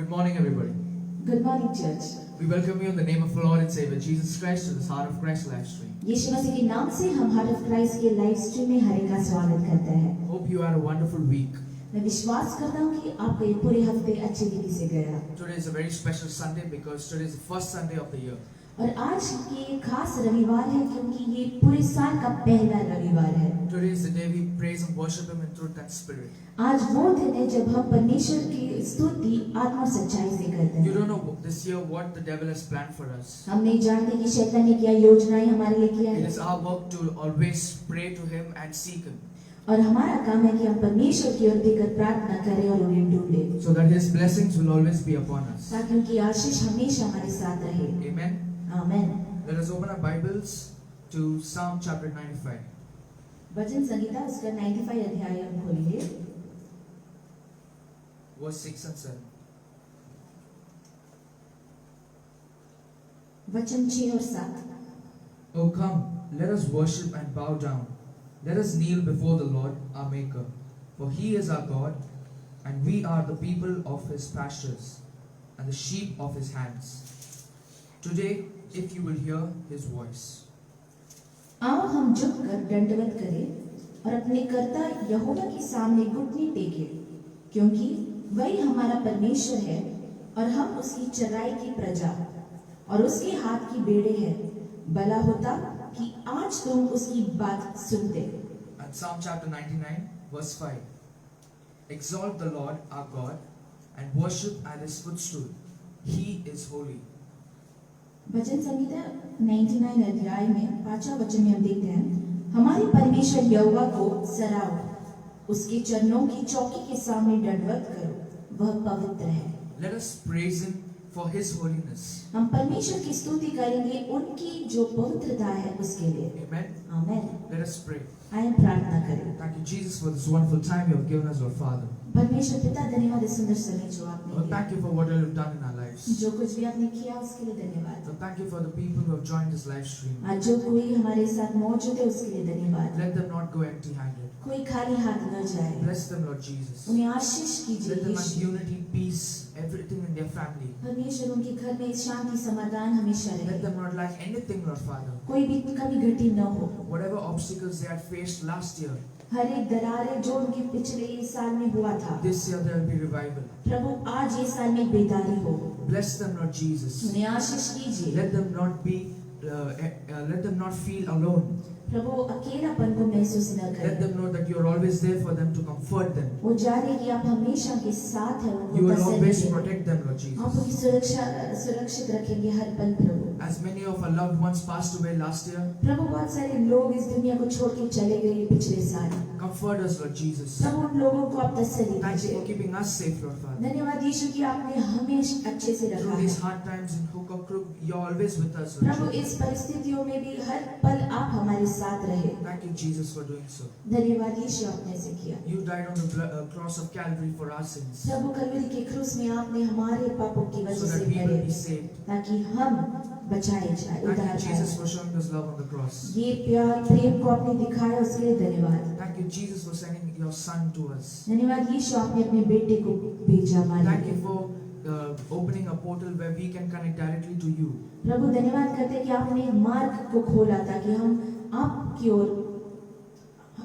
Good morning, everybody. Good morning, church. We welcome you in the name of our Lord and Savior Jesus Christ to this Heart of Christ live stream. यीशु मसीह के नाम से हम heart of Christ के live stream में हर एक का स्वागत करते हैं। Hope you had a wonderful week. मैं विश्वास करता हूँ कि आपका ये पूरे हफ्ते अच्छे रीति से गया। Today is a very special Sunday because today is the first Sunday of the year. और आज ये खास रविवार है क्योंकि ये पूरे साल का पहला रविवार है। Today is the day we praise and worship Him in truth and spirit. आज वो दिन है जब हम परमेश्वर की स्तुति आत्मा और सच्चाई से करते हैं। You don't know this year what the devil has planned for us. हम नहीं जानते कि शैतान ने क्या योजनाएं हमारे लिए किया It है। is our work to always pray to Him and seek Him, और हमारा काम है कि हम परमेश्वर की ओर देखकर प्रार्थना करें और उन्हें ढूंढें, so that His blessings will always be upon us. ताकि उनकी आशीष हमेशा हमारे साथ रहे। Amen. आमीन। Let us open our Bibles to Psalm chapter 95. वचन संहिता उसका 95 अध्याय हम खोलेंगे, Verse 6 and 7. वचन 6 और 7। Oh come, let us worship and bow down. Let us kneel before the Lord our Maker. For He is our God, and we are the people of His pastures, and the sheep of His hands. Today, if you will hear His voice. आओ हम झुककर दंडवत करें और अपने कर्ता यहोवा के सामने घुटने टेकें, क्योंकि वही हमारा परमेश्वर है और हम उसकी चराई की प्रजा और उसके हाथ की बेड़े हैं। भला होता कि आज तुम उसकी बात सुनते। And Psalm chapter 99, verse 5. Exalt the Lord our God, and worship at His footstool. He is holy. वचन संहिता 99 अध्याय में 5वां वचन में हम देखते हैं, हमारे परमेश्वर यहोवा को सराहो, उसके चरणों की चौकी के सामने दंडवत करो, वह पवित्र है। Let us praise Him for His holiness. हम परमेश्वर की स्तुति करेंगे उनकी जो पवित्रता है उसके लिए। Amen. आमीन। Let us pray. आइए प्रार्थना करें। Thank you, Jesus, for this wonderful time you have given us, Lord Father. परमेश्वर पिता, धन्यवाद इस सुंदर समय जो आपने Lord, दिया। thank you for what you have done in our lives. जो कुछ भी आपने किया उसके लिए धन्यवाद। Lord, thank you for the people who have joined this live stream. आज जो कोई हमारे साथ मौजूद है उसके लिए धन्यवाद। Let them not go empty-handed. कोई खाली हाथ न जाए। Bless them, Lord Jesus. उन्हें आशीष कीजिए Let them have Yeshu. unity, peace, everything in their family. परमेश्वर उनके घर में शांति समाधान हमेशा Let रहे। them not lack anything, Lord Father. कोई भी कमी घटी न हो। Whatever obstacles they had faced last year, हर एक दरारें जो उनके पिछले साल में हुआ था, this year there will be revival. प्रभु आज ये साल में बेदारी हो। Bless them, Lord Jesus. उन्हें आशीष कीजिए। Let them not feel alone. प्रभु अकेलापन को महसूस न Let करें। them know that you are always there for them to comfort them. वो जाने कि आप हमेशा के साथ हैं, You उनको will तसल्ली always दें। protect them, Lord आप Jesus. उनकी सुरक्षित रखेंगे हर पल प्रभु। As many of our loved ones passed away last year, प्रभु बहुत सारे लोग इस दुनिया को छोड़ के चले गए पिछले साल। comfort us, Lord Jesus. प्रभु उन लोगों को आप तसल्ली Thank you for दीजिए। keeping us safe, Lord Father. धन्यवाद यीशु कि आपने हमेशा अच्छे से रखा Through है। these hard times in hook or crook, you're always with us, Lord Prabhu Jesus. इस परिस्थितियों में भी हर पल आप हमारे साथ रहे। Thank you, Jesus, for doing so. धन्यवाद यीशु आपने ऐसे किया। You died on the cross of Calvary for our sins, प्रभु कलवरी के क्रूस में आपने हमारे पापों की so वजह that से we will मरे be saved. ताकि हम बचाए जाए, Thank उद्धार you, Jesus, पाए। for showing us love on the cross. ये प्यार प्रेम को आपने दिखाया उसके लिए धन्यवाद। Thank you, Jesus, for sending your Son to us. धन्यवाद यीशु आपने अपने बेटे को भेजा हमारे Thank you लिए। for opening a portal where we can connect directly to you. प्रभु धन्यवाद करते हैं कि आपने मार्ग को खोला ताकि हम आपकी ओर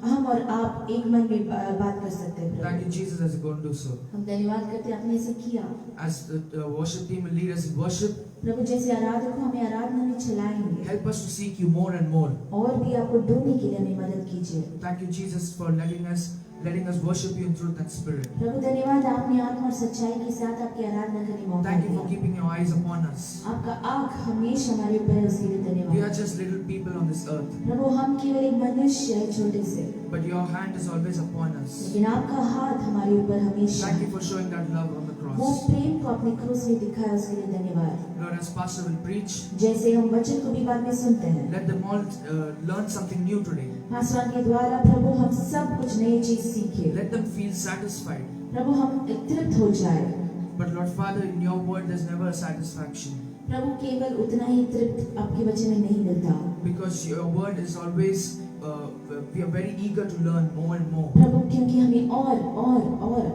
हम और आप एक मन में बात कर सकते हैं। Thank you, Prabhu Jesus, as you go and do so. हम धन्यवाद करते हैं आपने ऐसे किया। As the worship team will lead us in worship, प्रभु जैसे आराधक को हमें आराधना में चलाएंगे help us to seek you more and more. और भी आपको ढूंढने के लिए हमें मदद कीजिए। Thank you, Jesus, for letting us worship you in truth and spirit. प्रभु धन्यवाद आपने आत्मा और सच्चाई के साथ आपकी आराधना करने का मौका Thank you for दिया। keeping your eyes upon us. आपका आँख हमेशा हमारे ऊपर है, उसके लिए We धन्यवाद। are just little people on this earth, प्रभु हम केवल एक मनुष्य है छोटे से, but your hand is always upon us. लेकिन आपका हाथ हमारे ऊपर हमेशा Thank है। you for showing that love on the वो cross. प्रेम को अपने क्रूस में दिखाया, उसके लिए धन्यवाद। Lord, as Pastor will preach, जैसे हम वचन को भी बाद में सुनते हैं, let them all learn something new today. Paswan के द्वारा प्रभु हम सब कुछ नई चीज सीखे। Let them feel satisfied. प्रभु हम तृप्त हो जाए। But Lord Father, in your word there's never a satisfaction. प्रभु केवल उतना ही तृप्त आपके वचन में नहीं मिलता, Because your word is always we are very eager to learn more and more. प्रभु क्योंकि हमें और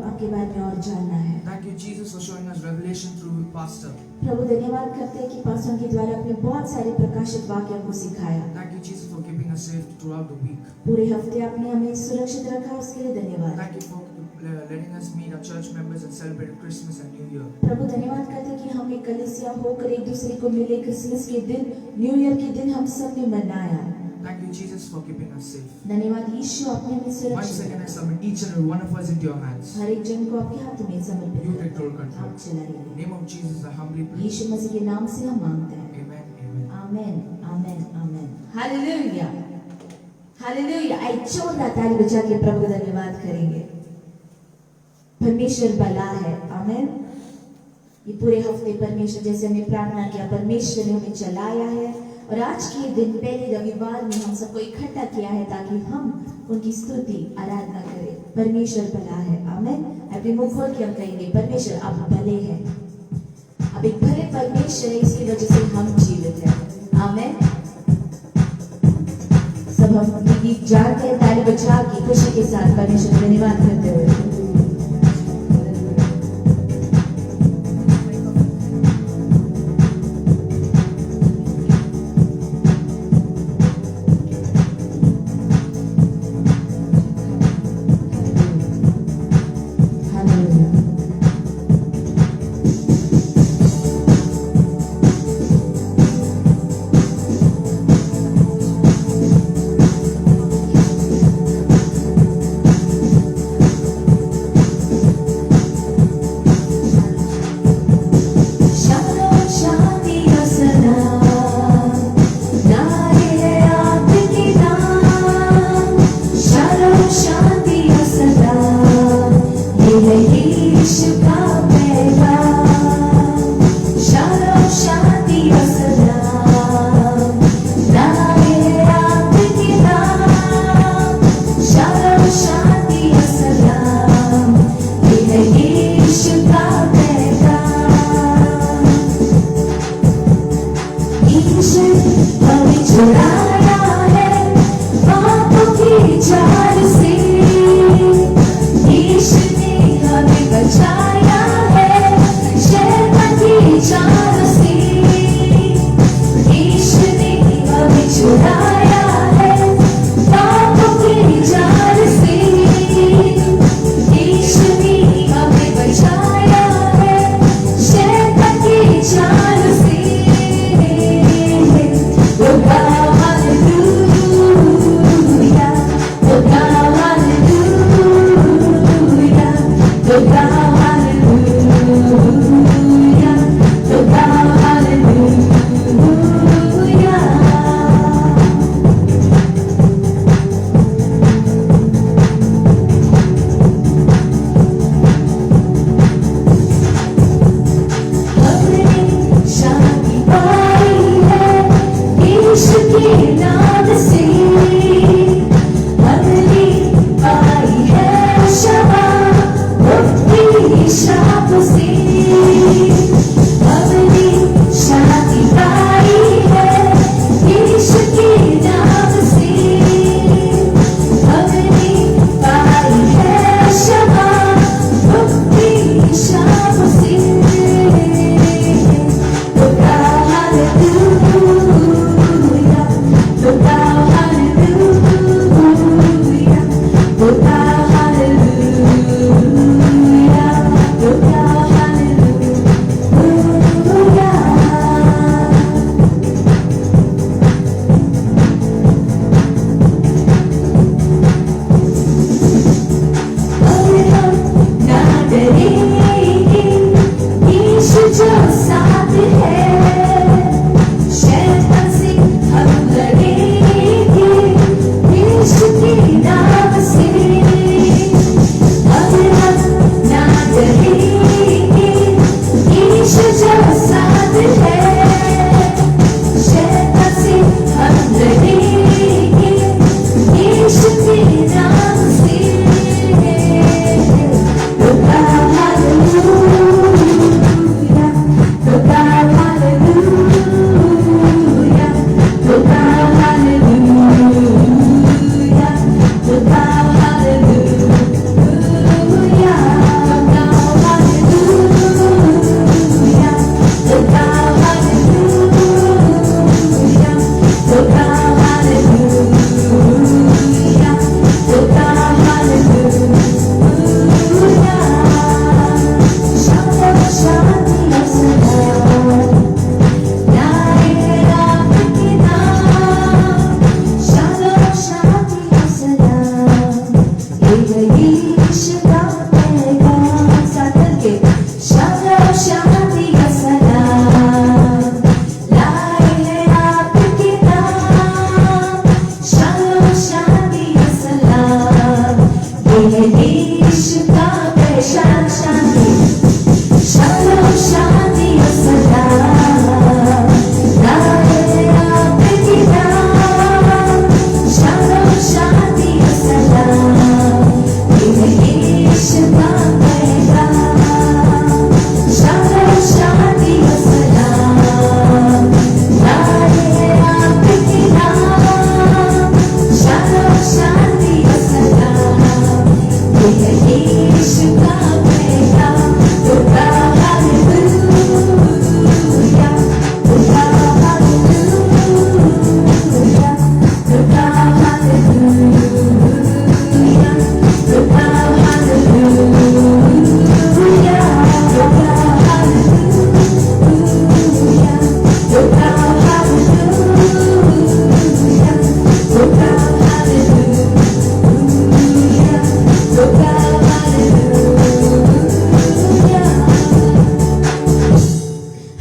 आपके बारे में और जानना है। Thank you, Jesus, for showing us revelation through Pastor. प्रभु धन्यवाद करते हैं कि पास्टर के द्वारा अपने बहुत सारे प्रकाशित वाक्यों को सिखाया। Thank you, Jesus, for keeping us safe throughout the week. पूरे हफ्ते आपने हमें सुरक्षित रखा, उसके लिए धन्यवाद। Thank you for letting us meet our church members and celebrate Christmas and New Year. प्रभु धन्यवाद करते हैं कि हम एक कलीसिया होकर एक दूसरे को मिले, क्रिसमस के दिन, न्यू ईयर के दिन हम सब ने मनाया। Thank you, Jesus, for keeping us safe. धन्यवाद यीशु, आपने हमें Once सुरक्षित again, I रखा। submit each and every one of us into your hands. हर एक जन को आपके हाथ में समर्पित You करते take total हैं। control. आप चलाइए। In the name of Jesus, I humbly pray. यीशु मसीह के नाम से हम मांगते हैं। Amen. Amen. Amen, amen, amen. Hallelujah, hallelujah. आई जोरदार ताली बजा के प्रभु का धन्यवाद करेंगे। परमेश्वर भला है, आमेन। ये पूरे हफ्ते परमेश्वर, जैसे हमने प्रार्थना किया, परमेश्वर ने हमें चलाया है और आज के दिन पहले रविवार में हम सबको इकट्ठा किया है ताकि हम उनकी स्तुति आराधना करें। परमेश्वर भला है, आमेन। अपने मुंह खोल के हम कहेंगे, परमेश्वर आप भले हैं, आप एक भले परमेश्वर है, इसकी वजह से हम जीवित हैं, आमेन। सब हम ये गीत जानते हैं, ताली बजा के खुशी के साथ परमेश्वर का धन्यवाद करते हुए। Oh God, hallelujah. Oh God.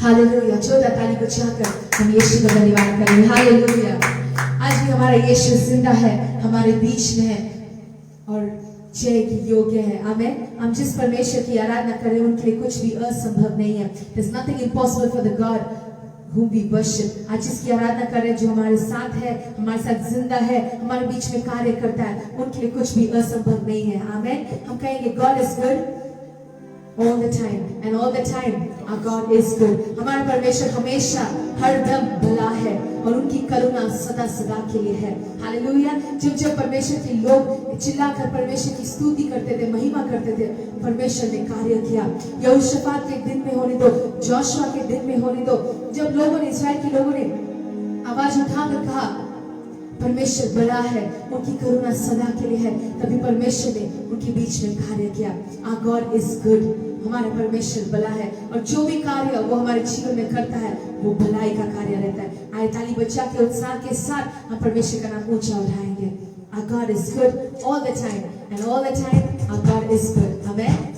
Hallelujah. 14 ताली को चाहकर हम यीशु का धन्यवाद करें। हालेलुया। आज भी हमारा यीशु जिंदा है, हमारे बीच में है और जय की योग्य है। आमेन। हम जिस परमेश्वर की आराधना करें उनके लिए कुछ भी असंभव नहीं है। There's nothing impossible for the God whom we worship। आज जिसकी आराधना करें, जो हमारे साथ है, हमारे साथ जिंदा है, हमारे बीच में कार्य करता है, उनके लिए कुछ भी असंभव नहीं है। आमेन। हम कहेंगे God is good all the time and all the time our God is good। हमारा परमेश्वर हमेशा हर दम भला है और उनकी करुणा सदा सदा के लिए है। हालेलुया। जब जब परमेश्वर के लोग चिल्लाकर परमेश्वर की स्तुति करते थे, महिमा करते थे, परमेश्वर ने कार्य किया। यहोशापात के दिन में होने दो, जोशुआ के दिन में होने दो, जब लोगों ने, इस्राएल के लोगों ने आवाज उठाकर कहा परमेश्वर बड़ा है, उनकी करुणा सदा के लिए है, तभी परमेश्वर ने उनके बीच में कार्य किया। Our God is good। हमारा परमेश्वर भला है और जो भी कार्य वो हमारे जीवन में करता है वो भलाई का कार्य रहता है। आए ताली बजा के उत्साह के साथ हम परमेश्वर का नाम ऊंचा उठाएंगे। Our God is good all the time and all the time our God is good। Amen।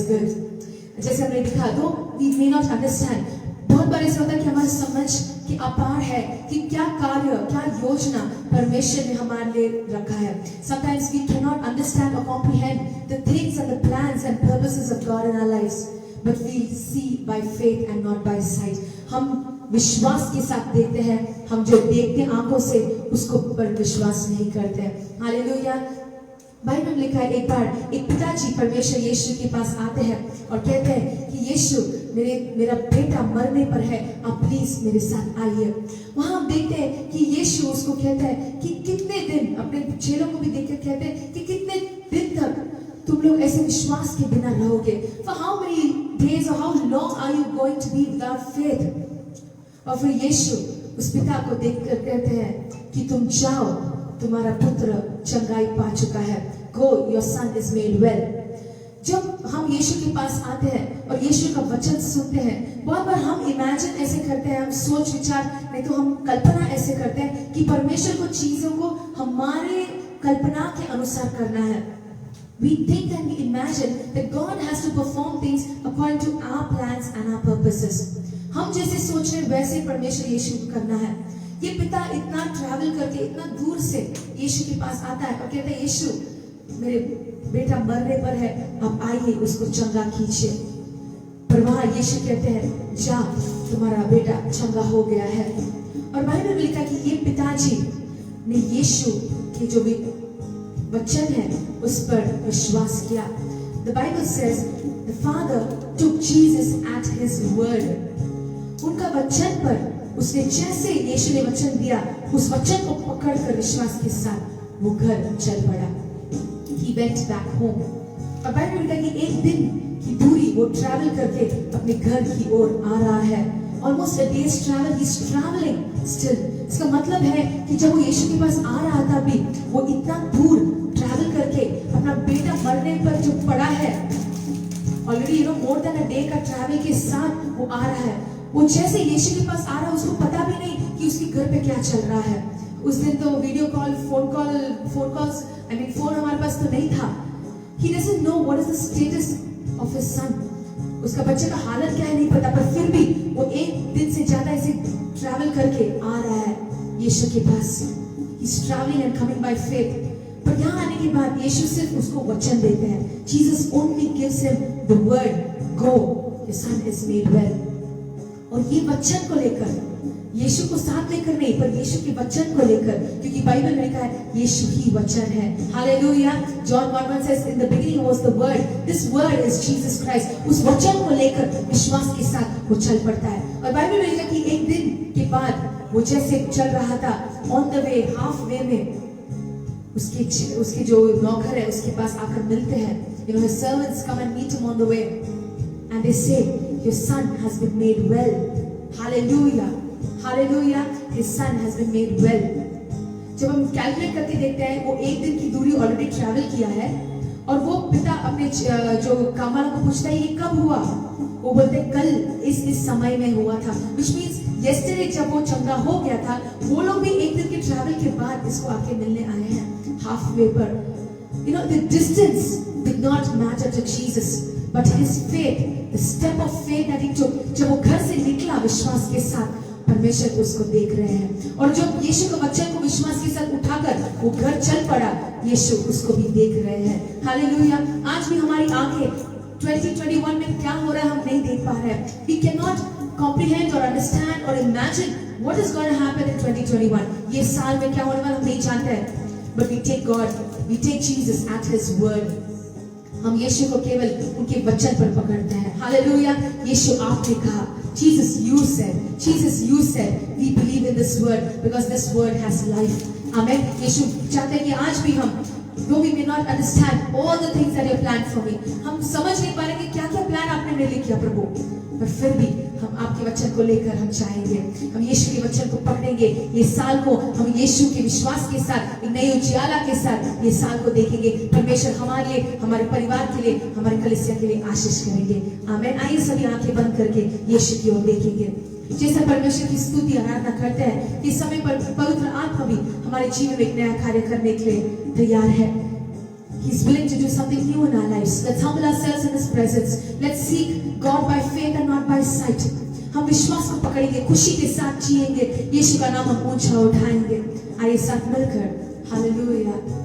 good. जैसे हमने दिखा तो we may not understand. बहुत बार ऐसा होता है कि हमारी समझ की अपार है कि क्या कार्य, क्या योजना परमेश्वर ने हमारे लिए रखा है. Sometimes we cannot understand or comprehend the things and the plans and purposes of God in our lives, but we see by faith and not by sight. हम विश्वास के साथ देखते हैं, हम जो देखते हैं आंखों से उसको पर विश्वास नहीं करते हैं. हालेलुया. बाइबल में लिखा है एक बार एक पिताजी परमेश्वर यीशु के पास आते हैं और कहते हैं कि यीशु मेरा बेटा मरने पर है, आप प्लीज मेरे साथ आइए. वहां हम देखते हैं कि यीशु उसको कहता है कि कितने दिन, अपने चेलों को भी देखकर कहते हैं कि कितने दिन तक तुम लोग ऐसे विश्वास के बिना रहोगे. For how many days or how long are you going to be without faith? और फिर यीशु उस पिता को देखकर कहते हैं कि तुम जाओ, तुम्हारा पुत्र चंगाई पा चुका है. Go, your son is made well. जब हम यीशु के पास आते हैं और यीशु का वचन सुनते हैं, बहुत बार हम इमेजिन ऐसे करते हैं, हम सोच विचार नहीं तो हम कल्पना ऐसे करते हैं कि परमेश्वर को चीजों को हमारे कल्पना के अनुसार करना है. We think and we imagine that God has to perform things according to our plans and our purposes. हम जैसे सोच रहे वैसे परमेश्वर यीशु को करना है. ये पिता इतना ट्रैवल करके इतना दूर से यीशु के पास आता है और कहता है यीशु मेरे बेटा मरने पर है, आप आइए उसको चंगा कीजिए. पर वहां यीशु कहते हैं जा, तुम्हारा बेटा चंगा हो गया है. और बाइबल में लिखा कि ये पिताजी ने यीशु के जो भी वचन है उस पर विश्वास किया. The Bible says the father took Jesus at his word. उनका वचन पर उसने जैसे यीशु ने वचन दिया, उस वचन को पकड़कर विश्वास के साथ वो घर चल पड़ा. He went back home. और बाइबल में कि एक दिन की दूरी वो ट्रैवल करके अपने घर की ओर आ रहा है. Almost a day's travel, he's traveling still. इसका मतलब है कि जब वो यीशु के पास आ रहा था भी, वो इतना दूर ट्रैवल करके अपना बेटा मरने पर जो पड़ा है, already more than a day का ट्रैवल के साथ वो आ रहा है. वो जैसे यीशु के पास आ रहा है, उसको पता भी नहीं कि उसके घर पे क्या चल रहा है. उस दिन तो video call, phone calls, phone हमारे पास तो नहीं था. He doesn't know what is the status of his son. उसका बच्चे का हालत क्या है नहीं पता, पर फिर भी वो एक दिन से ज्यादा ऐसे ट्रैवल करके आ रहा है यीशु के पास. He's traveling and coming by faith. पर यहाँ आने के बाद यीशु सिर्फ उसको वचन देते हैं. Jesus only gives him the word, go, your son is made well. और ये वचन को लेकर, यीशु को साथ लेकर नहीं, पर यीशु के वचन को लेकर, क्योंकि बाइबल में लिखा है यीशु ही वचन है. Hallelujah. John 1:1 says in the beginning was the word. This word is Jesus Christ. उस वचन को लेकर विश्वास के साथ वो चल पड़ता है. और बाइबल में लिखा कि एक दिन के बाद वो जैसे चल रहा था, on the way, half way में उसके जो नौकर है उसके पास आकर मिलते हैं. His servants come and meet him on the way and they say your son has been made well. Hallelujah. Hallelujah. His son has been made well. जब हम कैलकुलेट करके देखते हैं, वो एक दिन की दूरी ऑलरेडी ट्रैवल किया है और वो पिता अपने जो कामवाला को पूछता है ये कब हुआ. वो बोलते हैं कल इस समय में हुआ था. Which means yesterday जब वो चंगा हो गया था, वो लोग भी एक दिन के ट्रैवल के बाद इसको आके मिलने आए हैं हाफ वे पर. The distance did not matter to Jesus, but his faith, the step of faith that he took. जब वो घर से निकला विश्वास के साथ, परमेश्वर उसको देख रहे हैं. और जब यीशु का बच्चे को विश्वास के साथ उठाकर वो घर चल पड़ा, यीशु उसको भी देख रहे हैं. हालेलुया. आज भी हमारी आंखें 2021 में क्या हो रहा है हम नहीं देख पा रहे हैं. We cannot comprehend or understand or imagine what is going to happen in 2021. ये साल में क्या होने वाला हम नहीं जानते हैं. But we take God, we take Jesus at His word. हम यीशु को केवल उनके वचन पर पकड़ते हैं. हालेलुया. यीशु आपने कहा, Jesus you said, we believe in this word because this word has life. Amen. यीशु चाहते हैं कि आज भी हम, though we may not understand all the things that you planned for me, हम समझ नहीं पा रहे कि क्या क्या प्लान आपने मेरे लिए किया प्रभु, पर फिर भी हम आपके वचन को लेकर हम चाहेंगे. हम यीशु के वचन को पकड़ेंगे. ये साल को हम यीशु के विश्वास के साथ, एक नई उजियाला के साथ ये साल को देखेंगे. परमेश्वर हमारे लिए, हमारे परिवार के लिए, हमारे कलीसिया के लिए आशीष करेंगे. आमीन. आइए सभी आंखें बंद करके यीशु की ओर देखेंगे. जैसे परमेश्वर की स्तुति आराधना करते हैं, इस समय पर पवित्र आत्मा भी हमारे जीवन में एक नया कार्य करने के लिए तैयार है. He's willing to do something new in our lives. Let's humble ourselves in His presence. Let's seek God by faith and not by sight. हम विश्वास को पकड़ेंगे, खुशी के साथ जिएंगे, यीशु का नाम हम ऊंचा उठाएंगे। आइए साथ मिलकर हालेलुया।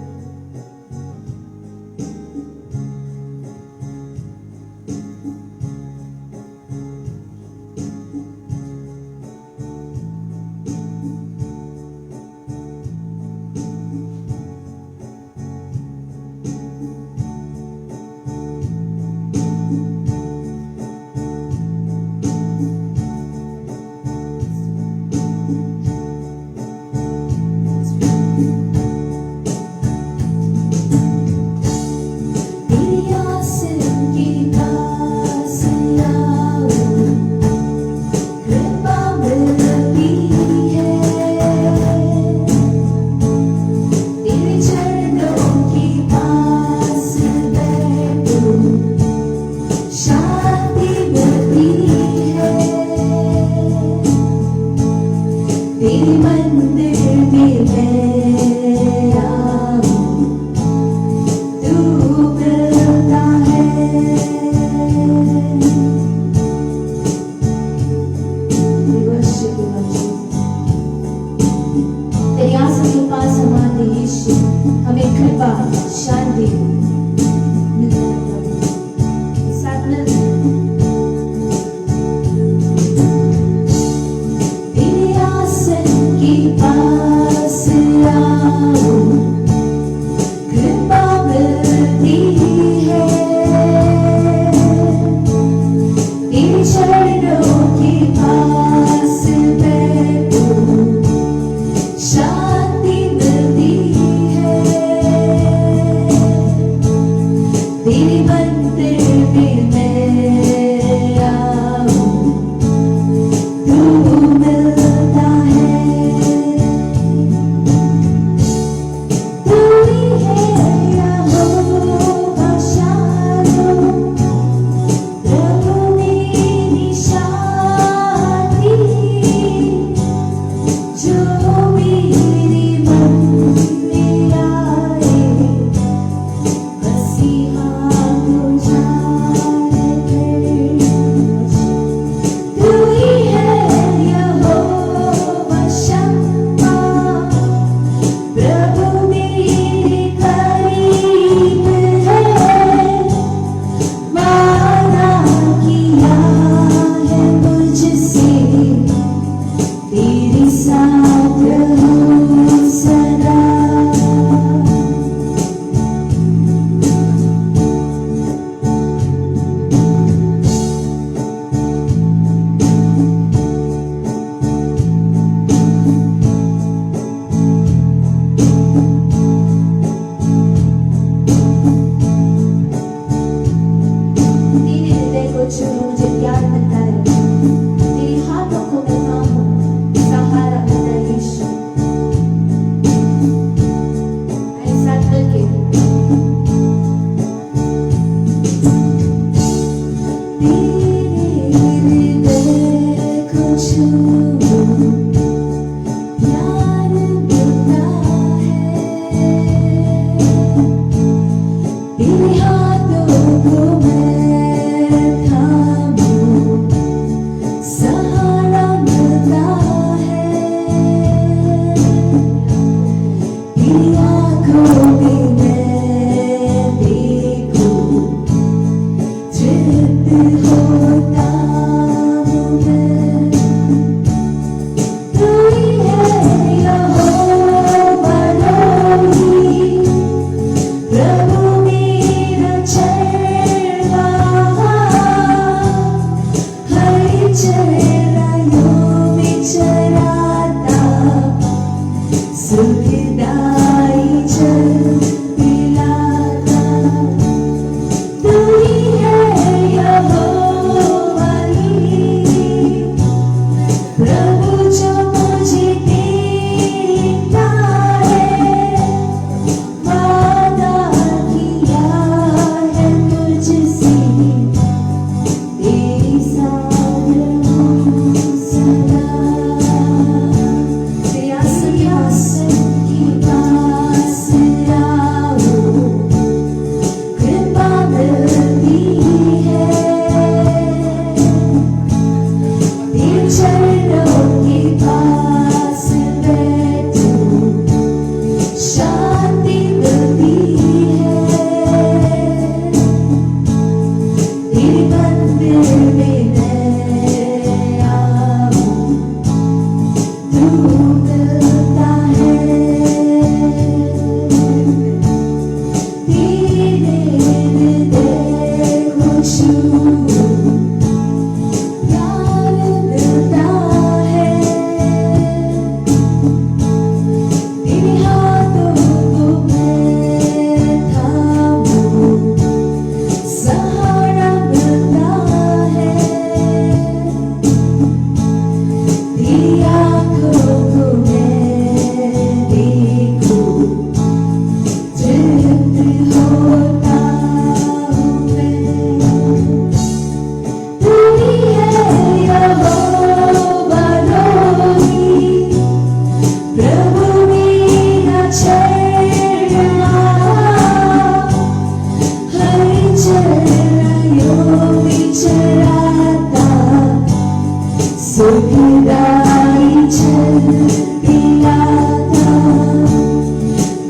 सुखदाई चलती आता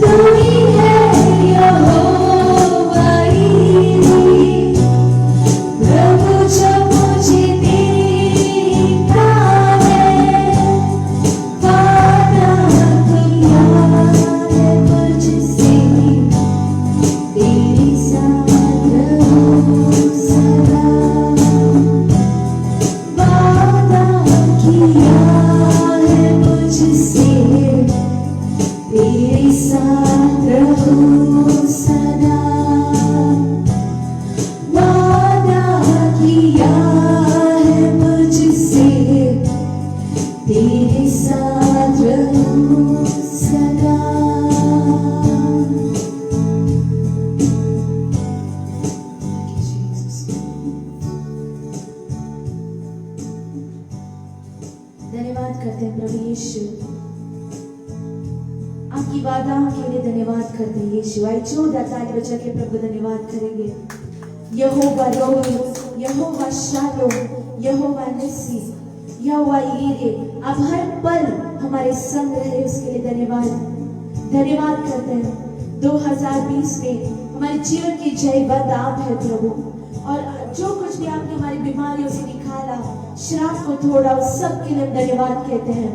तू ही है यहोवा ईरे प्रभु जो मुझे देता है वादा किया है मुझसे तेरे साथ रहूं सदा वादा किया है मुझसे तेरे साथ रहूं सदा वादा किया है मुझसे तेरे साथ रहूं सदा धन्यवाद करते हैं प्रभु यीशु आपकी वादाओं के लिए धन्यवाद करते हैं यीशु आई जोरदार ताली बजा के प्रभु धन्यवाद करेंगे यहोवा रोही यहोवा शालोम यहोवा निस्सी यहोवा यीरे आप हर पल हमारे संग रहे उसके लिए धन्यवाद करते हैं 2020 में हमारे जीवन की जय बंद आप है प्रभु और जो कुछ भी आपने हमारी बीमारियों से निकाला श्राप को तोड़ा उस सब के लिए हम धन्यवाद कहते हैं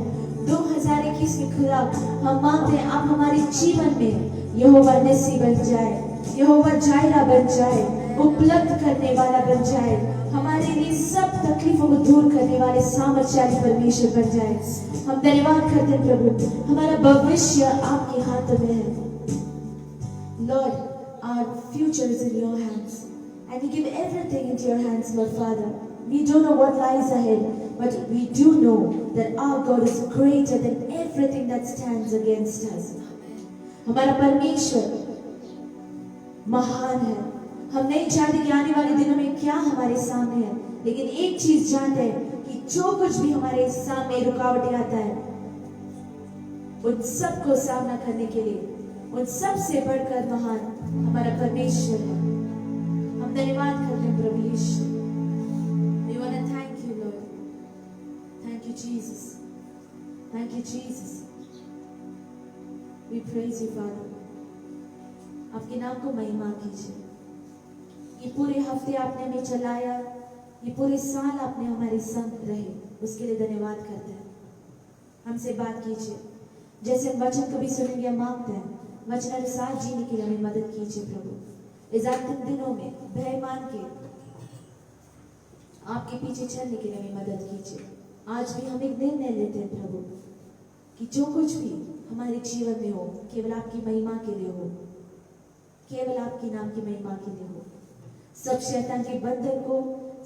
2021 में खुदा हम मांगते हैं आप हमारे जीवन में यहोवा निस्सी बन जाए यहोवा जायरा बन जाए उपलब्ध करने वाला बन जाए हमारे लिए सब तकलीफों को दूर करने वाले सामर्थ्यशाली परमेश्वर बन जाए हम धन्यवाद करते हैं प्रभु हमारा भविष्य आपके हाथों में है Lord, our future is in your hands. And we give everything into your hands, Lord Father. We don't know what lies ahead, but we do know that our God is greater than everything that stands against us. हमारा परमेश्वर महान है हम नहीं जानते कि आने वाले दिनों में क्या हमारे सामने है लेकिन एक चीज जानते हैं कि जो कुछ भी हमारे सामने रुकावटें आता है उन सबको सामना करने के लिए उन सबसे बढ़कर महान हमारा परमेश्वर है हम धन्यवाद करते हैं प्रभु यीशु We want to thank you, Lord. Thank you, Jesus. Thank you, Jesus. We praise you, Father. आपके नाम को महिमा कीजिए ये पूरे हफ्ते आपने हमें चलाया ये पूरे साल आपने हमारे संग रहे उसके लिए धन्यवाद करते हैं हमसे बात कीजिए जैसे हम वचन कभी सुनेंगे हम मांगते हैं वचन अनुसार जीने के लिए हमें मदद कीजिए प्रभु इस अंतिम दिनों में भय मान के आपके पीछे चलने के लिए हमें मदद कीजिए आज भी हम एक निर्णय लेते हैं प्रभु कि जो कुछ भी हमारे जीवन में हो केवल आपकी महिमा के लिए हो केवल आपके नाम की महिमा के लिए हो सब शैतान के बंधन को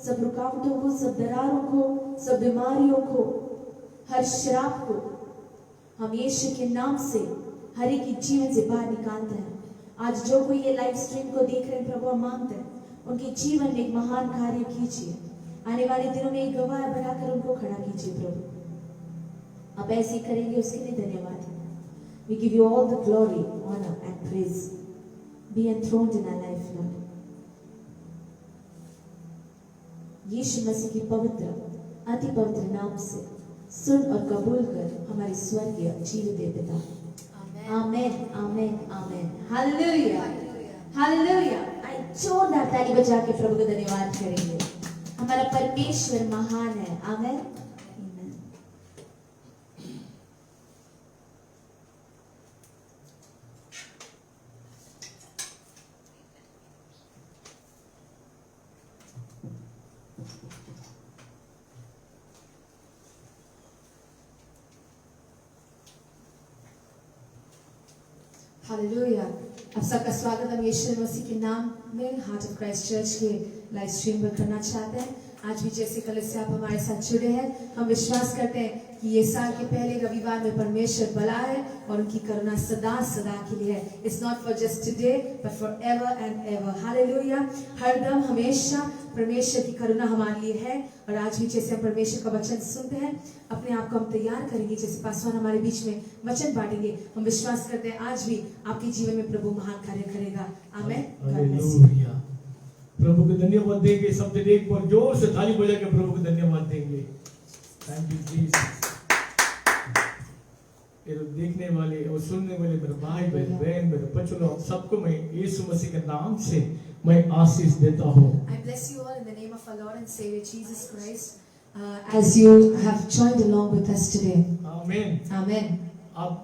सब रुकावटों को सब दरारों को सब बीमारियों को हर श्राप को हम यीशु के नाम से हर एक के जीवन से बाहर निकालते हैं आज जो कोई ये लाइव स्ट्रीम को देख रहे हैं प्रभु हम मांगते हैं उनके जीवन में एक महान कार्य कीजिए आने वाले दिनों में एक गवाह बनाकर उनको खड़ा कीजिए प्रभु आप ऐसे करेंगे उसके लिए धन्यवाद We give you all the glory, honor and praise. Be enthroned in our life, Lord. यीशु मसीह की पवित्र अति पवित्र नाम से सुन और कबूल कर हमारे स्वर्गीय जीवित पिता आमेन आमेन आमेन हालेलुया हालेलुया आई जोरदार ताली बजा के प्रभु का धन्यवाद करेंगे हमारा परमेश्वर महान है आमेन हालेलुया आप सबका स्वागत हम यीशु मसीह के नाम में हार्ट ऑफ क्राइस्ट चर्च के लाइव स्ट्रीम पर करना चाहते हैं आज भी जैसे कल से आप हमारे साथ जुड़े हैं हम विश्वास करते हैं कि ये साल के पहले रविवार में परमेश्वर भला है और उनकी करुणा सदा सदा के लिए है it's not for just today but for ever and ever hallelujah हरदम हमेशा परमेश्वर की करुणा हमारे लिए है और आज भी जैसे हम परमेश्वर का वचन सुनते हैं अपने आप को हम तैयार करेंगे जैसे पासवान हमारे बीच में वचन बांटेंगे हम विश्वास करते हैं आज भी आपके जीवन में प्रभु महान कार्य करेगा आमीन प्रभु को धन्यवाद देंगे सब जन एक बार जोर से ताली बजा के प्रभु को धन्यवाद देंगे थैंक यू जीसस। ये देखने वाले और सुनने वाले मेरे भाई बहन मेरे बच्चों सबको मैं यीशु मसीह के नाम से मैं आशीष देता हूँ। I bless you all in the name of our Lord and Savior Jesus Christ, as you have joined along with us today. आमीन। Amen. अब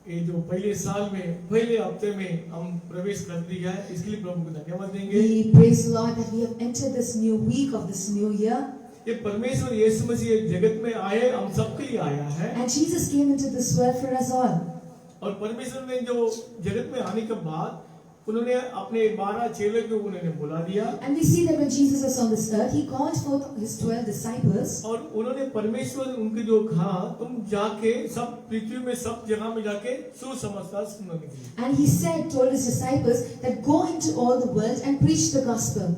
ये जो पहले साल में पहले हफ्ते में हम प्रवेश कर दिया है, इसके लिए प्रभु को धन्यवाद देंगे। We praise the Lord that we have entered this new week of this new year. ये परमेश्वर यीशु मसीह जगत में आए, हम सबके लिए आया है। And Jesus came into this world for us all. और परमेश्वर ने जो जगत में आने के बाद उन्होंने अपने 12 चेलों को उन्होंने बुला दिया। And we see that when Jesus was on this earth, he called forth his 12 disciples. और उन्होंने परमेश्वर उनके जो कहा तुम जाके सब पृथ्वी में सब जगह में जाके सुसमाचार सुनाने के लिए। And he said, told his disciples that go into all the world and preach the gospel.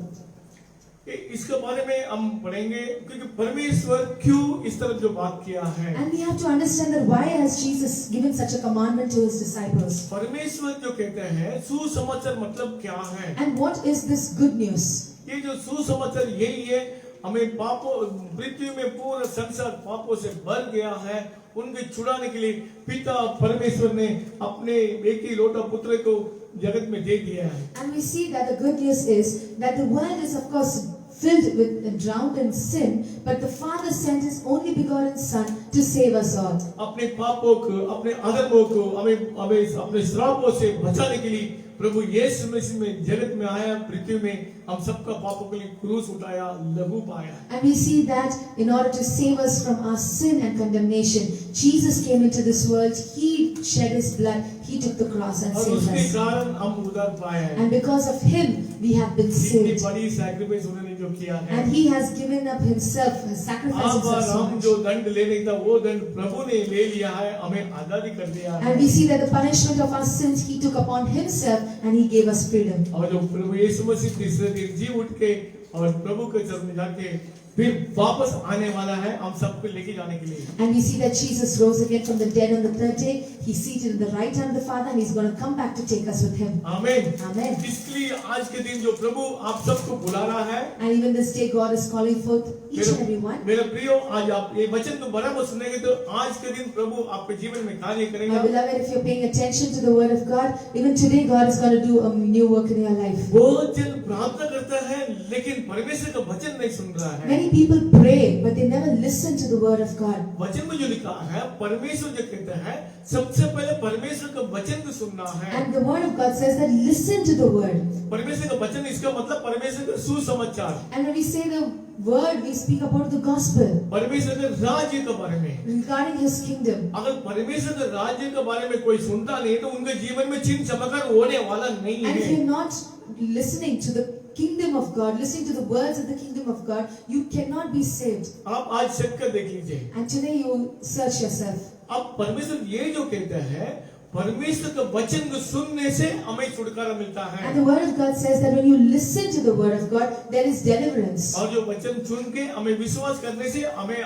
इसके बारे में हम पढ़ेंगे क्योंकि परमेश्वर क्यों इस तरह जो बात किया है। And we have to understand that why has Jesus given such a commandment to his disciples. परमेश्वर जो कहते हैं सुसमाचार मतलब क्या है? And what is this good news? ये जो सुसमाचार यही है, हमें पापों पृथ्वी में पूरा संसार पापों से भर गया है, उनके छुड़ाने के लिए पिता परमेश्वर ने अपने एक ही लौटा पुत्र को जगत में दे दिया है। And we see that the good news is that the world is of course filled with drowned in sin, but the Father sent his only begotten Son to save us all. अपने पापों को, अपने अधर्मों को, हमें अपने श्रापों से बचाने के लिए प्रभु यीशु मसीह में जगत में आया, पृथ्वी में हम सबका पापों के लिए क्रूस उठाया, लहू पाया। And we see that in order to save us from our sin and condemnation, Jesus came into this world, he shed his blood, he took the cross and और saved उसके us. कारण हम उद्धार पाए हैं। And because of him, we have been इतनी saved. बड़ी sacrifice उन्होंने जो किया है। And he has given up himself, has sacrificed अब himself so हम much. जो दंड लेने था वो दंड प्रभु ने ले लिया है, हमें आजादी कर दिया है। And we see that the punishment of our sins he took upon himself and he gave us freedom. और जो प्रभु यीशु मसीह तीसरे दिन जी उठ के और प्रभु के चरण में जाके फिर वापस आने वाला है हम सबको लेके जाने के लिए। And we see that Jesus rose again from the dead on the third day. He's seated in the right hand of the Father and he's going to come back to take us with him. आमीन। Amen. इसलिए आज के दिन जो प्रभु आप सबको बुला रहा है, And even this day God is calling forth each and every one. मेरे प्रियो आज आप ये वचन तो बराबर सुनेंगे तो आज के दिन प्रभु आपके जीवन में कार्य My करेगा। beloved, if you're paying attention to the word of God, even today God is going to do a new work in your life. बहुत जन प्रार्थना करता है लेकिन परमेश्वर का वचन नहीं सुन रहा है। Many people pray, but they never listen to the word of God. वचन में जो लिखा है परमेश्वर जो कहता है सबसे पहले परमेश्वर का वचन को सुनना है। And the word of God says that listen to the word. परमेश्वर का वचन इसका मतलब परमेश्वर का सुसमाचार, And when we say the word, we speak about the gospel परमेश्वर के राज्य के बारे में। regarding his kingdom. अगर परमेश्वर के राज्य के बारे में कोई सुनता नहीं तो उनके जीवन में चिन्ह चमत्कार होने वाला नहीं And if है। you're not listening to the kingdom of God, listening to the words of the kingdom of God, you cannot be saved. आप आज चेक कर देख लीजिए। And today you search yourself. अब परमेश्वर ये जो कहता है परमेश्वर का वचन को सुनने से हमें छुटकारा मिलता है। And the word of God says that when you listen to the word of God, there is deliverance. और जो वचन सुन के हमें विश्वास करने से हमें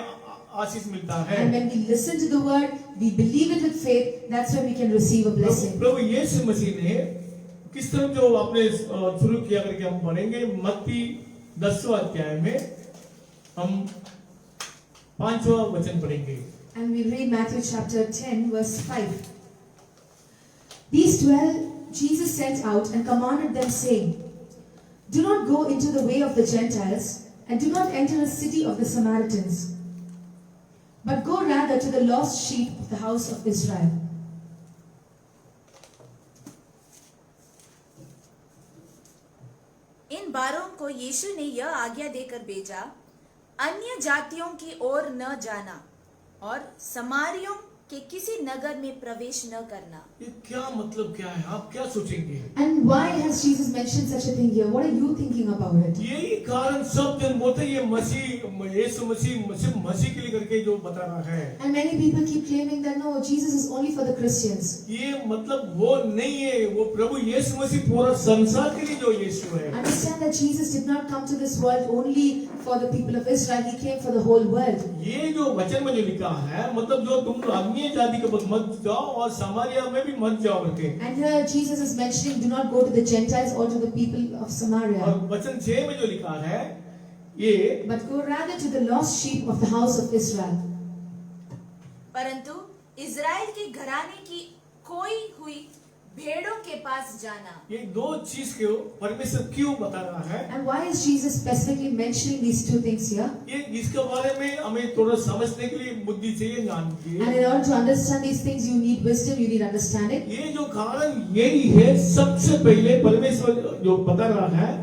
आशीष मिलता है। And when we listen to the word, we believe it with faith, that's when we can receive a blessing. प्रभु यीशु मसीह ने किस तरह जो आपने शुरू किया करके हम पढ़ेंगे मत्ती 10वां अध्याय में हम 5वां वचन पढ़ेंगे। And we read Matthew chapter 10 verse 5. These 12 Jesus sent out and commanded them, saying, do not go into the way of the Gentiles, and do not enter the city of the Samaritans, but go rather to the lost sheep of the house of Israel. इन 12 को यीशु ने यह आज्ञा देकर भेजा, अन्य जातियों की ओर न जाना और समारियों के किसी नगर में प्रवेश न करना। ये क्या मतलब क्या है, आप क्या सोचेंगे? And why has Jesus mentioned such a thing here? What are you thinking about it? यही कारण सब जन बोलते हैं ये मसीह यीशु मसीह के लिए करके जो बता रहा है। And many people keep claiming that no, Jesus is only for the Christians. ये मतलब वो नहीं है, वो प्रभु यीशु मसीह पूरा संसार के लिए जो यीशु है। Understand that Jesus did not come to this world only for the people of Israel. He came for the whole world. ये जो वचन में जो लिखा है मतलब जो तुम अन्य जाति के पास मत जाओ और समारिया में भी मत जाओ करके। And here Jesus is mentioning, do not go to the Gentiles or to the people of Samaria, और वचन 6 में जो लिखा है ये but go rather to the lost sheep of the house of Israel. परंतु इज़राइल के घराने की खोई हुई भेड़ों के पास जाना। ये दो चीज को परमेश्वर क्यों बता रहा है? And why is Jesus specifically mentioning these two things here? ये इसके बारे में हमें थोड़ा समझने के लिए बुद्धि चाहिए, ज्ञान And चाहिए। in order to understand these things, you need wisdom, you need understanding. ये जो कारण यही है, सबसे पहले परमेश्वर जो बता रहा है,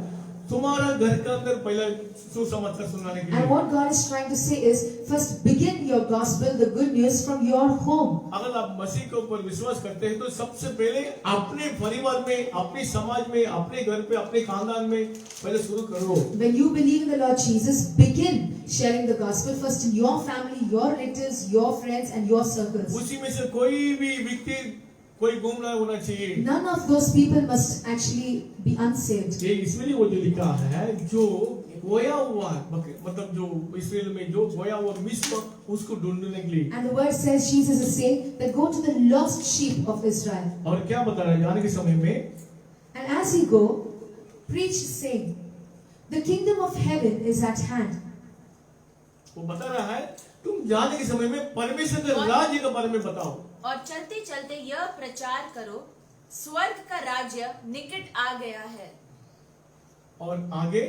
तुम्हारा घर के अंदर पहला सुसमाचार सुनाने के And लिए। what God is trying to say is, first begin your gospel, the good news, from your home. अगर आप मसीह के ऊपर विश्वास करते हैं तो सबसे पहले अपने परिवार में, अपने समाज में, अपने घर पे, अपने खानदान में पहले शुरू करो। When you believe in the Lord Jesus, begin sharing the gospel first in your family, your relatives, your friends, and your circles. उसी में से कोई भी व्यक्ति कोई गुम ना होना चाहिए। None of those people must actually be unsaved. ये इसलिए वो जो लिखा है, जो खोया हुआ मतलब जो इस्राएल में जो खोया हुआ मिस्र, उसको ढूंढने के लिए। And the word says, Jesus is saying that go to the lost sheep of Israel. और क्या बता रहा है जाने के समय में? And as you go, preach saying, the kingdom of heaven is at hand. वो बता रहा है तुम जाने के समय में परमेश्वर के राज्य के बारे में बताओ। और चलते चलते यह प्रचार करो, स्वर्ग का राज्य निकट आ गया है। और आगे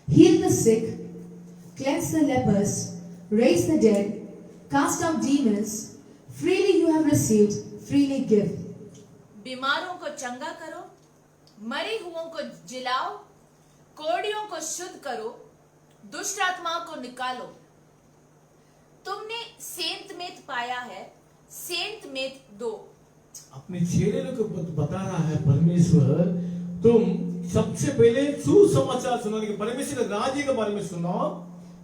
Heal the sick, cleanse the lepers, raise the dead, cast out demons. Freely you have received, freely give. बीमारों को चंगा करो, मरे हुओं को जिलाओ, कोढ़ियों को शुद्ध करो, दुष्ट आत्माओं को निकालो। तुमने सेंत मेत पाया है, सेंत मेत दो। अपने चेहरे को बता रहा है परमेश्वर, तुम सबसे पहले सुसमाचार सुनाने के, परमेश्वर के राज्य के बारे में सुनाओ।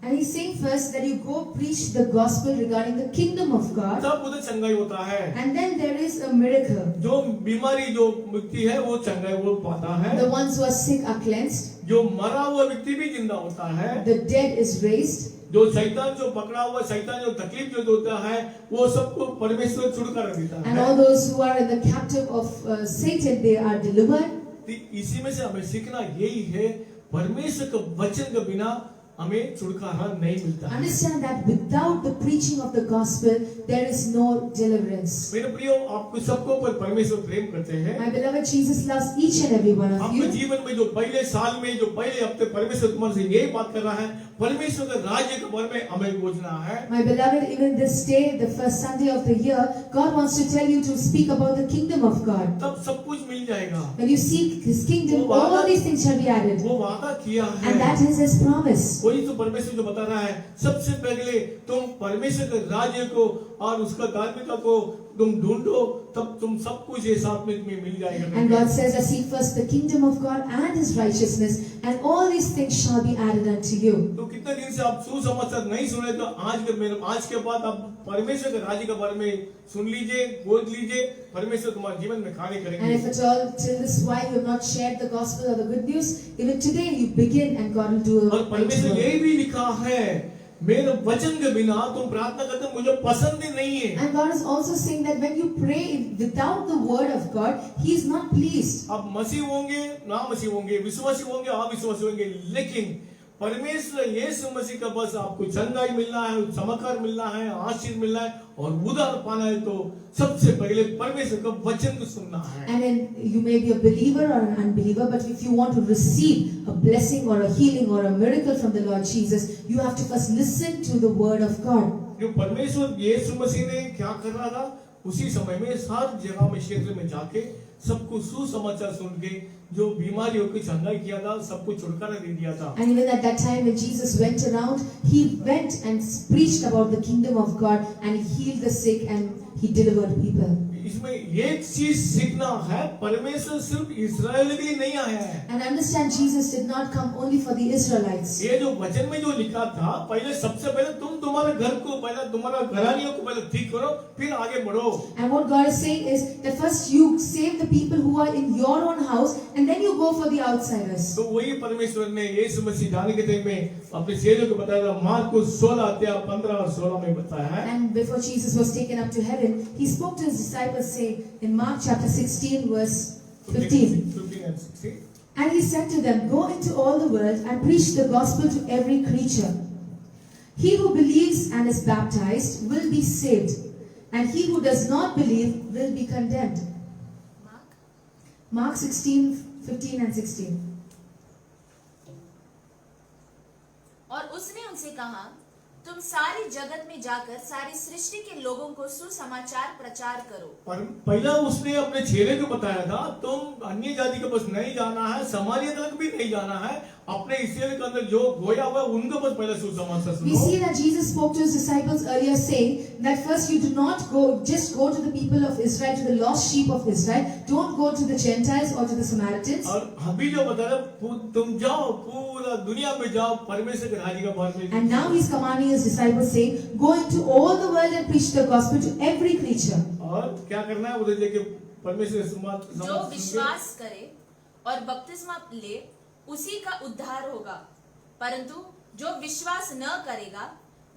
And he's saying first that you go preach the gospel regarding the kingdom of God. तब उधर चंगाई होता है। And then there is a miracle. जो बीमारी जो व्यक्ति है वो चंगाई वो पाता है। The ones who are sick are cleansed. जो मरा हुआ व्यक्ति भी जिंदा होता है। The dead is raised. जो शैतान जो पकड़ा हुआ, शैतान जो तकलीफ जो होता है, वो सबको परमेश्वर छुटकारा देता And है। all those who are in the captive of Satan, they are delivered. इसी में से हमें सीखना यही है, परमेश्वर के वचन के बिना हमें छुटकारा नहीं मिलता है। Understand that without the preaching of the gospel, there is no deliverance. मेरे प्रियो, आपको सबको पर परमेश्वर प्रेम करते हैं। My beloved, Jesus loves each and every one of आपके you. जीवन में जो पहले साल में, जो पहले हफ्ते परमेश्वर तुम्हारे से यही बात कर रहा है, परमेश्वर के राज्य के बारे में हमें पूछना है। My beloved, even this day, the first Sunday of the year, God wants to tell you to speak about the kingdom of God. तब सब कुछ मिल जाएगा। When you seek His kingdom, all these things shall be added. वो वादा किया है। And that is His promise. वही तो परमेश्वर जो बता रहा है, सबसे पहले तुम परमेश्वर के राज्य को और उसका धार्मिकता को तुम ढूंढो, तब तुम सब कुछ ये साथ में तुम्हें मिल जाएगा। And God says, I seek first the kingdom of God and His righteousness, and all these things shall be added unto you. तो कितने दिन से आप सुसमाचार नहीं सुने, तो आज के बाद आप परमेश्वर के राज्य के बारे में सुन लीजिए, गोद लीजिए, परमेश्वर तुम्हारे जीवन में कार्य And करेंगे। if at all till this while you have not shared the gospel or the good news, even today you begin and God will do a और great परमेश्वर work. यही भी लिखा है, मेरे वचन के बिना तुम प्रार्थना करते मुझे पसंद ही नहीं है। And God is also saying that when you pray without the word of God, He is not pleased. आप मसीह होंगे, ना मसीह होंगे, विश्वासी होंगे, अविश्वासी होंगे, लेकिन परमेश्वर यीशु मसीह का बस आपको चंगाई मिलना है, समाचार मिलना है, आशीष मिलना है और उद्धार पाना है, तो सबसे पहले परमेश्वर का वचन को सुनना है। And then you may be a believer or an unbeliever, but if you want to receive a blessing or a healing or a miracle from the Lord Jesus, you have to first listen to the word of God. जो परमेश्वर यीशु मसीह ने क्या कर रहा था, उसी समय में हर जगह में क्षेत्र में जाके सबको सुसमाचार सुन के जो बीमारियों की चंगाई किया था, सबको छुटकारा दे दिया था। And even at that time when Jesus went around, He went and preached about the kingdom of God, and He healed the sick and He delivered people. इसमें एक चीज सीखना है, परमेश्वर सिर्फ इस्राएल के लिए नहीं आया है। And understand, Jesus did not come only for the Israelites. ये जो वचन में जो लिखा था, पहले सबसे पहले तुम तुम्हारे घर को, पहले तुम्हारा घरानियों को पहले ठीक करो, फिर आगे बढ़ो। And what God is saying is that first you save the people who are in your own house, and then you go for the outsiders. तो वही परमेश्वर ने यीशु मसीह जाने के टाइम में अपने चेलों को बताया था, मार्कुस 16 अध्याय 15 और 16 में बताया है। And before Jesus was taken up to heaven, He spoke to His disciples, saying in Mark chapter 16 verse 15. 15 and 16. And He said to them, go into all the world and preach the gospel to every creature. He who believes and is baptized will be saved, and he who does not believe will be condemned. Mark 16:15 and 16. और उसने उनसे कहा, तुम सारी जगत में जाकर सारी सृष्टि के लोगों को सुसमाचार प्रचार करो। पर पहला उसने अपने चेले को बताया था, तुम अन्य जाति के पास नहीं जाना है, समारिया तक भी नहीं जाना है, अपने इस्राएल के अंदर जो गोया हुआ है उनको बस पहले सुसमाचार We सुनाओ। see that Jesus spoke to his disciples earlier saying that first you do not just go to the people of Israel, to the lost sheep of Israel. Don't go to the Gentiles or to the Samaritans. और अभी जो बता रहे, तुम जाओ पूरा दुनिया में जाओ, परमेश्वर के राज्य का बारे में। And now he's commanding his disciples saying, go into all the world and preach the gospel to every creature. और क्या करना है उधर जाके परमेश्वर के जो विश्वास करे और बपतिस्मा ले उसी का उद्धार होगा, परंतु जो विश्वास न करेगा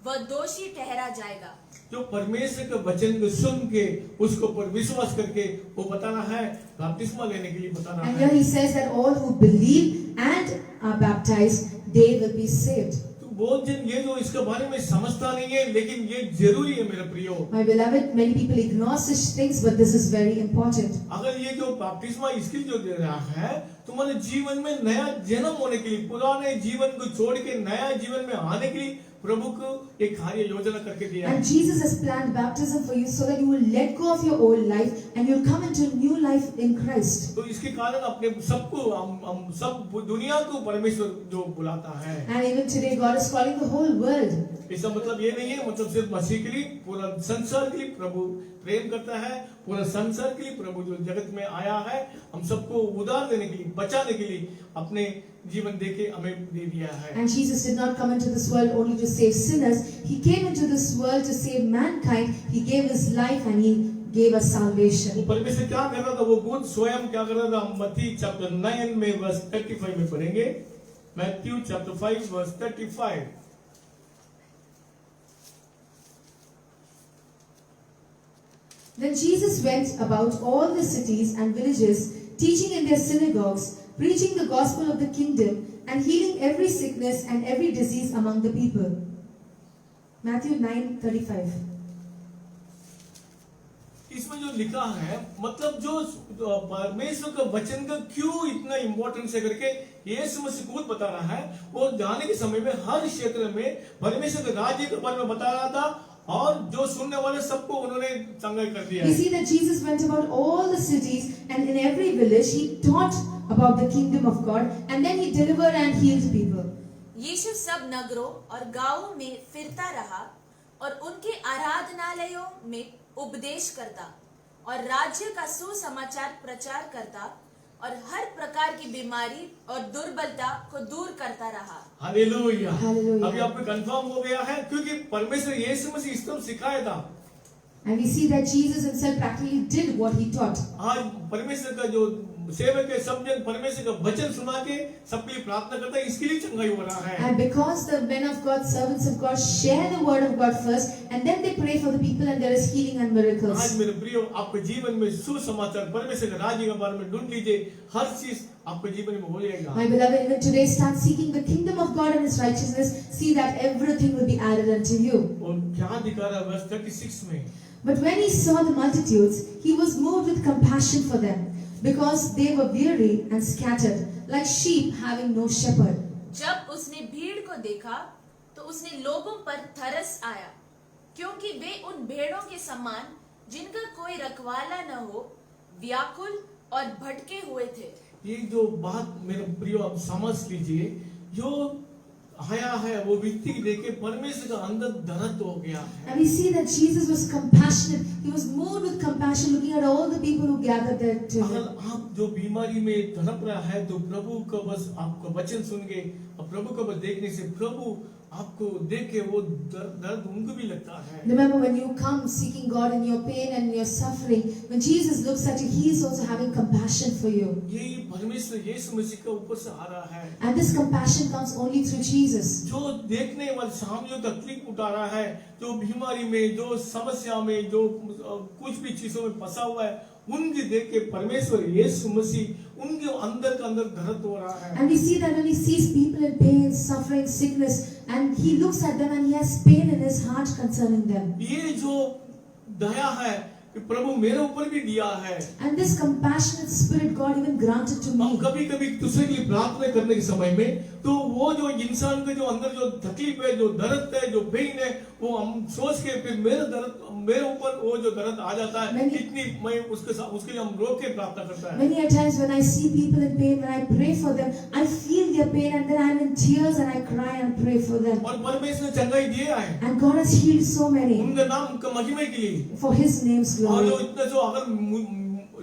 वह दोषी ठहरा जाएगा। जो परमेश्वर के वचन को सुन के उसको पर विश्वास करके वो बताना है, बपतिस्मा लेने के लिए बताना And है। here he says that all who believe and are baptized, they will be saved. तो बहुत जन ये जो इसके बारे में समझता नहीं है, लेकिन ये जरूरी है मेरे प्रियो। My beloved, many people ignore such things, but this is very important. अगर ये जो बपतिस्मा इसकी जो दे रहा है, तुम्हारे जीवन में नया जन्म होने के लिए, पुराने जीवन को छोड़ के नया जीवन में आने के लिए प्रभु को एक कार्य योजना करके दिया है। And Jesus has planned baptism for you so that you will let go of your old life and you'll come into a new life in Christ. तो इसके कारण अपने सबको हम सब दुनिया को परमेश्वर जो बुलाता है। And even today God is calling the whole world. इसका मतलब ये नहीं है, मतलब सिर्फ मसीह के लिए, पूरा संसार के लिए प्रभु प्रेम करता है, पूरा संसार के लिए प्रभु जो जगत में आया है, हम सबको उद्धार देने के लिए, बचाने के लिए अपने जीवन देके हमें दे दिया है। And Jesus did not come into this world only to save sinners. He came into this world to save mankind. He gave his life and he gave us वो salvation. परमेश्वर क्या कर रहा था, वो खुद स्वयं क्या कर रहा था, हम मत्ती चैप्टर 9 में वर्स 35 में पढ़ेंगे। Matthew chapter 5 verse 35। Then Jesus went about all the cities and villages, teaching in their synagogues, preaching the gospel of the kingdom, and healing every sickness and every disease among the people. Matthew 9:35. इसमें जो लिखा है, मतलब जो परमेश्वर का वचन का क्यों इतना इम्पोर्टेंस है करके यीशु मसीह खुद बता रहा है। वो जाने के समय में हर क्षेत्र में परमेश्वर के राज्य के बारे में बता रहा था, और जो सुनने वाले सबको उन्होंने चंगा कर दिया We है। see that Jesus went about all the cities and in every village he taught about the kingdom of God, and then he delivered and healed people. यीशु सब नगरों और गांवों में फिरता रहा और उनके आराधनालयों में उपदेश करता और राज्य का सुसमाचार प्रचार करता और हर प्रकार की बीमारी और दुर्बलता को दूर करता रहा। हालेलुया। हालेलुया। अभी आपको कंफर्म हो गया है, क्योंकि परमेश्वर यीशु मसीह इसको सिखाया था। And we see that Jesus himself practically did what he taught. आज परमेश्वर का जो सेवक है, सब जन परमेश्वर का वचन सुना के सबके लिए प्रार्थना करता है, इसके लिए चंगाई हो रहा है। And because the men of God, servants of God, share the word of God first, and then they pray for the people, and there is healing and आज miracles. मेरे प्रियो, आपके जीवन में सुसमाचार परमेश्वर के राज्य के बारे में ढूंढ लीजिए, हर चीज आपके जीवन में हो जाएगा। My beloved, even today start seeking the kingdom of God and his righteousness. See that everything will be added unto you. और क्या दिखा रहा है वर्स 36 में? But when he saw the multitudes, he was moved with compassion for them, because they were weary and scattered, like sheep having no shepherd. जब उसने भीड़ को देखा तो उसने लोगों पर तरस आया, क्योंकि वे उन भेड़ों के समान जिनका कोई रखवाला न हो, व्याकुल और भटके हुए थे। ये जो बात मेरे प्रियो आप समझ लीजिए, जो आया है वो व्यक्ति को देख के परमेश्वर का अंदर दर्द हो गया है। And we see that Jesus was compassionate. He was moved with compassion, looking at all the people who gathered there to अगर him. आप जो बीमारी में तड़प रहा है, तो प्रभु का बस आपका वचन सुन के और प्रभु का बस देखने से प्रभु आपको देख के वो दर्द उनको भी लगता है। Remember, when you come seeking God in your pain and your suffering, when Jesus looks at you, He is also having compassion for you. यही परमेश्वर यीशु मसीह का ऊपर से आ रहा है। And this compassion comes only through Jesus. जो देखने वाले सामने जो तकलीफ उठा रहा है, जो बीमारी में, जो समस्या में, जो कुछ भी चीजों में फंसा हुआ है, उनकी देख के परमेश्वर यीशु मसीह उनके अंदर का अंदर दर्द हो रहा है। And we see that when he sees people in pain, suffering, sickness, and he looks at them and he has pain in his heart concerning them. ये जो दया है कि प्रभु मेरे ऊपर भी दिया है। And this compassionate spirit God even granted to हम me. कभी कभी दूसरे के लिए प्रार्थना करने के समय में तो वो जो इंसान के जो अंदर जो तकलीफ है, जो दर्द है, जो पेन है, वो हम सोच के फिर मेरे ऊपर वो जो दर्द आ जाता है, इतनी मैं उसके लिए हम रोक के प्रार्थना करता है। Many a times when I see people in pain, when I pray for them, I feel their pain and then I'm in tears and I cry and pray for them. और परमेश्वर ने चंगाई दिया है And God has healed so many उनका नाम उनका महिमा के लिए। for His name's और जो glory. इतना जो अगर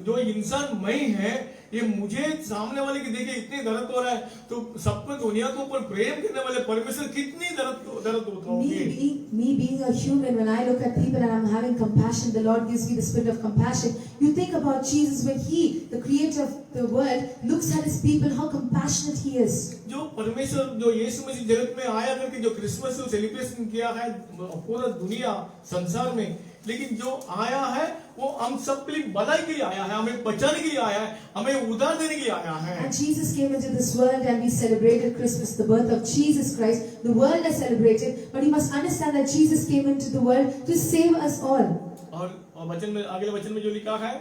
जो इंसान मैं है, ये मुझे सामने वाले की देखे इतनी दर्द हो रहा है, तो सबको दुनिया के ऊपर प्रेम करने वाले परमेश्वर कितनी दर्द होता होगी। Me being a human, when I look at people and I'm having compassion, the Lord gives me the spirit of compassion. You think about Jesus when He, the creator of the world, looks at His people, how compassionate He is. जो परमेश्वर जो यीशु मसीह जगत में आया करके जो Christmas को celebration किया है पूरा दुनिया संसार में, लेकिन जो आया है वो हम सब के लिए भलाई के लिए आया है, हमें बचाने के लिए आया है, हमें उद्धार देने के लिए आया है। And Jesus came into this world and we celebrated Christmas, the birth of Jesus Christ. The world has celebrated, but you must understand that Jesus came into the world to save us all. और वचन में अगले वचन में जो लिखा है,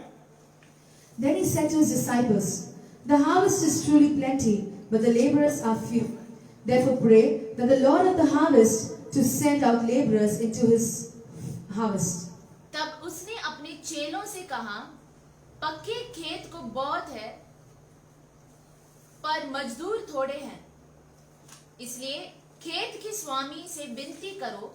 Then He said to His disciples, "The harvest is truly plenty, but the laborers are few. Therefore pray that the Lord of the harvest to send out laborers into His harvest." तब उसने अपने चेलों से कहा, पक्के खेत को बहुत है पर मजदूर थोड़े हैं, इसलिए खेत के स्वामी से विनती करो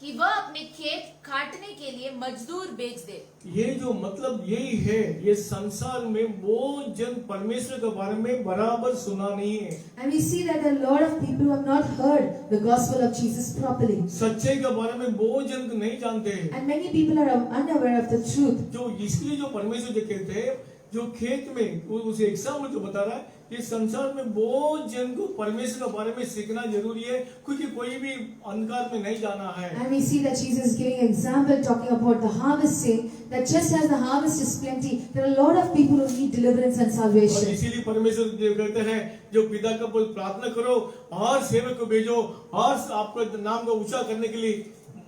कि वह अपने खेत काटने के लिए मजदूर भेज दे। ये जो मतलब यही है, ये संसार में वो जन परमेश्वर के बारे में बराबर सुना नहीं है। And we see that a lot of people who have not heard the gospel of Jesus properly. सच्चाई के बारे में वो जन नहीं जानते हैं। And many people are unaware of the truth. जो इसलिए जो परमेश्वर जो कहते हैं, जो खेत में उस एग्जाम्पल जो बता रहा है, ये संसार में बहुत जन को परमेश्वर के बारे में सीखना जरूरी है, क्योंकि कोई भी अंधकार में नहीं जाना है। And we see that Jesus is giving an example talking about the harvest, saying that just as the harvest is plenty, there are a lot of people who need deliverance and और salvation. इसीलिए परमेश्वर जो कहते हैं, जो पिता का प्रार्थना करो और सेवक को भेजो और आपका नाम को ऊंचा करने के लिए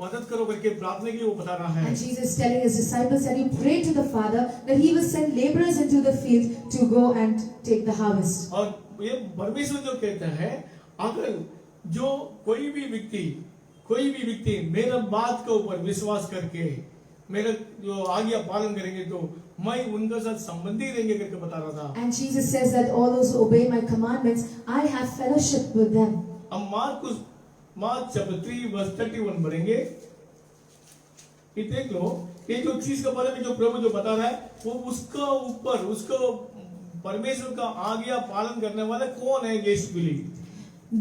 मदद करो करके प्रार्थना के लिए वो बता रहा है। And Jesus is telling His disciples that He pray to the Father that He will send laborers into the field to go and take the harvest. और ये परमेश्वर जो कहता है, अगर जो कोई भी व्यक्ति मेरा बात के ऊपर विश्वास करके मेरा जो आज्ञा पालन करेंगे तो मैं उनके साथ संबंधी रहेंगे करके बता रहा था। And Jesus says that all those who obey my commandments, I have fellowship with them. अब मार्क चैप्टर 3 वर्स 31 पढ़ेंगे। ये देख लो, ये जो चीज के बारे में जो प्रभु जो बता रहा है, वो उसको परमेश्वर का आज्ञा पालन करने वाला कौन है, यीशु के लिए।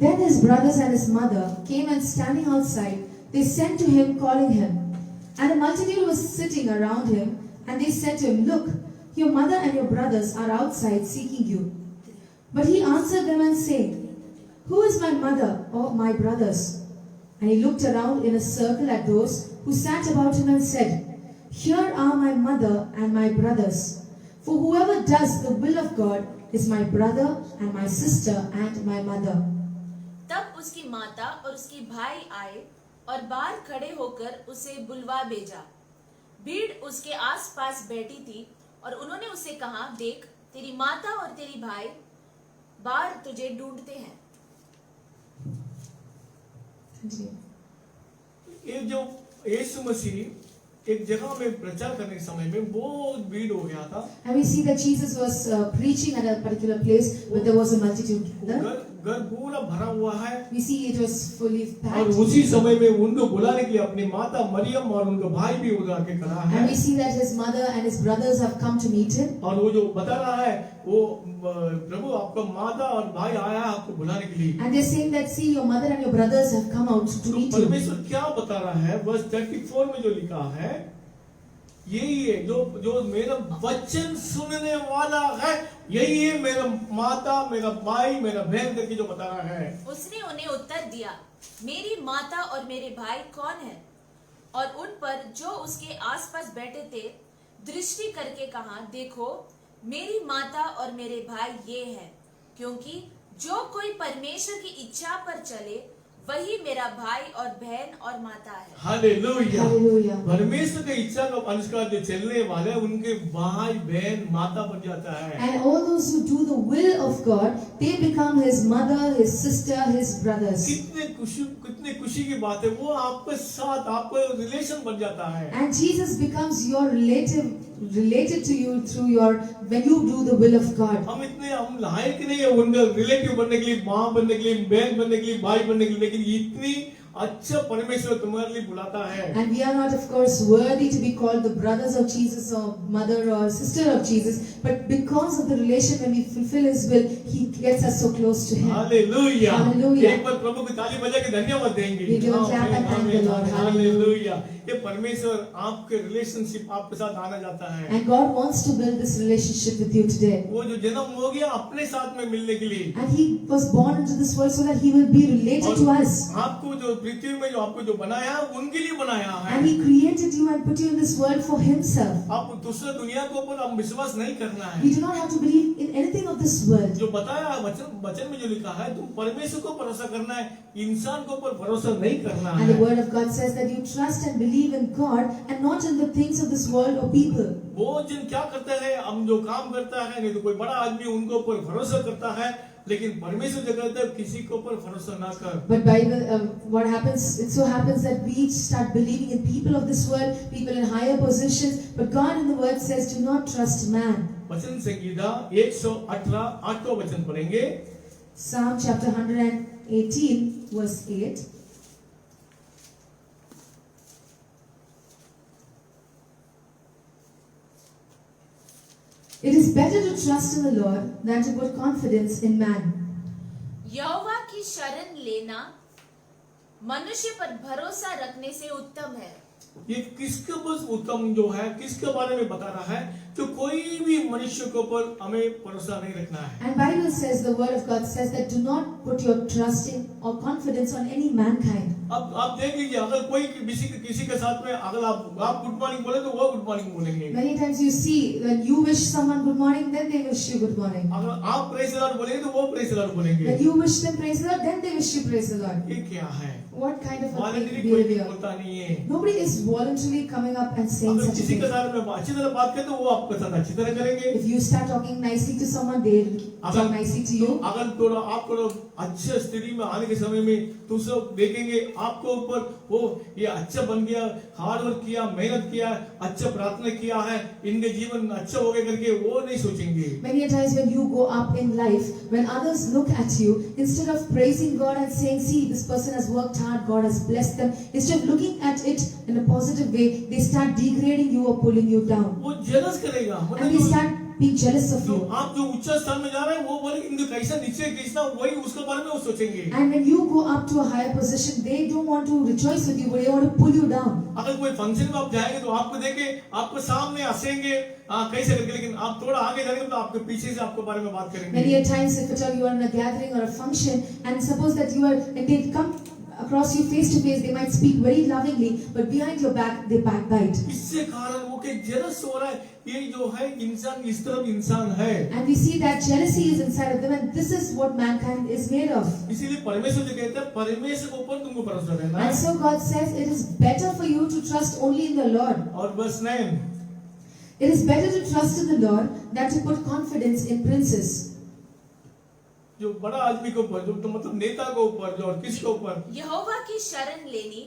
Then His brothers and His mother came and standing outside, they sent to Him calling Him. And the multitude was sitting around Him, and they said to Him, "Look, your mother and your brothers are outside seeking you." But He answered them and said, "Who is my mother or my brothers?" And He looked around in a circle at those who sat about Him and said, "Here are my mother and my brothers. For whoever does the will of God is my brother and my sister and my mother." तब उसकी माता और उसके भाई आए और बाहर खड़े होकर उसे बुलवा भेजा। भीड़ उसके आसपास बैठी थी और उन्होंने उसे कहा, देख, तेरी माता और तेरी भाई बाहर तुझे ढूंढते हैं। ये जो यीशु मसीह एक जगह में प्रचार करने के समय में बहुत भीड़ हो गया था। And we see that Jesus was preaching at a particular place where there was a multitude. घर पूरा भरा हुआ है। We see it was fully और packed. उसी समय में उनको बुलाने के लिए अपनी माता मरियम और उनका भाई भी उधर आके खड़ा है। And we see that His mother and His brothers have come to meet Him. और वो जो बता रहा है, वो प्रभु आपका माता और भाई आया है आपको बुलाने के लिए। And they're saying that, see, your mother and your brothers have come out to तो meet you. परमेश्वर क्या बता रहा है, वर्स 34 में जो लिखा है, यही है जो मेरा वचन सुनने वाला है, यही है मेरा माता, मेरा भाई, मेरा बहन करके जो बता रहा है। उसने उन्हें उत्तर दिया, मेरी माता और मेरे भाई कौन है? और उन पर जो उसके आसपास बैठे थे दृष्टि करके कहा, देखो, मेरी माता और मेरे भाई ये है, क्योंकि जो कोई परमेश्वर की इच्छा पर चले वही मेरा भाई और बहन और माता है। हालेलुया। Hallelujah. परमेश्वर की इच्छा का अनुसार जो चलने वाले हैं, उनके भाई बहन माता बन जाता है। And all those who do the will of God, they become his mother, his sister, his brothers. कितने खुशी की बात है, वो आपके साथ आपका रिलेशन बन जाता है। And Jesus becomes your related to you through when you do the will of God. हम लायक नहीं है उनका रिलेटिव बनने के लिए, माँ बनने के लिए, बहन बनने के लिए, भाई बनने के लिए, लेकिन इतनी अच्छा परमेश्वर तुम्हारे लिए बुलाता है। And we are not, of course, worthy to be called the brothers of Jesus or mother or sister of Jesus, but because of the relation when we fulfill His will, He gets us so close to Him. Hallelujah. Hallelujah. एक बार प्रभु की ताली बजा के धन्यवाद देंगे। We give a clap and thank the Lord. Hallelujah. ये परमेश्वर आपके रिलेशनशिप आपके साथ आना जाता है। And God wants to build this relationship with you today. वो जो जन्म हो गया अपने साथ में मिलने के लिए, And He was born into this world so that He will be related to us. आपको जो पृथ्वी में जो आपको जो बनाया है उनके लिए बनाया है। And He created you and put you in this world for Himself. आप दूसरे दुनिया के ऊपर हम विश्वास नहीं करना है। We do not have to believe in anything of this world. जो बताया है वचन में जो लिखा है, तुम परमेश्वर को भरोसा करना है, इंसान के ऊपर भरोसा नहीं करना And the है। word of God says that you trust and believe in God and not in the things of this world or people. वो जन क्या करता है, हम जो काम करता है, नहीं तो कोई बड़ा आदमी उनके ऊपर भरोसा करता है, लेकिन परमेश्वर जो कहता है किसी के ऊपर भरोसा ना कर। But Bible, what happens? It so happens that we start believing in people of this world, people in higher positions. But God in the Word says, do not trust man. वचन संगीता 118 8वां वचन पढ़ेंगे। Psalm chapter 118, verse 8. It is better to trust in the Lord than to put confidence in man. यहोवा की शरण लेना मनुष्य पर भरोसा रखने से उत्तम है। ये किसके बस उत्तम जो है, किसके बारे में बता रहा है, तो कोई भी मनुष्य के ऊपर हमें भरोसा नहीं रखना है। And Bible says, the Word of God says that do not put your trust in or confidence on any mankind. अब आप देख लीजिए, अगर कोई किसी के साथ में अगर आप गुड मॉर्निंग बोले तो वो गुड मॉर्निंग बोलेंगे। Many times you see when you wish someone good morning, then they wish you good morning. अगर आप प्रेज द लॉर्ड बोलेंगे तो वो प्रेज द लॉर्ड बोलेंगे। When you wish them praise the Lord, then they wish you praise the Lord. ये क्या है? What kind of a voluntary कोई behavior? बोलता नहीं है। Nobody is voluntarily coming up and saying अगर such a किसी के thing. साथ में अच्छी तरह बात करें तो वो आपके साथ अच्छी तरह करेंगे। If you start talking nicely to someone, they'll talk nicely to you. अगर आप थोड़ा अच्छे स्थिति में आने के समय में दूसरे देखेंगे आपको ऊपर, वो ये अच्छा बन गया, हार्ड वर्क किया, मेहनत किया, अच्छा प्रार्थना किया है, इनके जीवन अच्छा हो गया करके वो नहीं सोचेंगे। Many a times when you go up in life, when others look at you, instead of praising God and saying, see, this person has worked hard, God has blessed them, instead of looking at it in a positive way, they start degrading you or pulling you down. वो jealous करेगा, And they start being jealous of you. आप जो उच्च स्थान में जा रहे हैं वो बोले इनको कैसा नीचे खींचना, वही उसके बारे में वो सोचेंगे। And when you go up to a higher position, they don't want to rejoice with you, but they want to pull you down. अगर कोई फंक्शन में आप जाएंगे तो आपको देखे आपको सामने हंसेंगे कैसे करके, लेकिन आप थोड़ा आगे जाएंगे तो आपके पीछे से आपके बारे में बात करेंगे। Many a times, if at all you are in a gathering or a function, and suppose that you are, and they come across you face to face, they might speak very lovingly, but behind your back they backbite. इससे कारण वो के jealous हो रहा है, ये जो है इंसान इस तरफ इंसान है। And we see that jealousy is inside of them, and this is what mankind is made of. इसीलिए परमेश्वर जो कहता है परमेश्वर के ऊपर तुमको भरोसा रहना है। And so God says it is better for you to trust only in the Lord. और बस नहीं, It is better to trust in the Lord than to put confidence in princes. जो बड़ा आदमी के ऊपर, जो तो मतलब नेता के ऊपर, जो और किसके ऊपर, यहोवा की शरण लेनी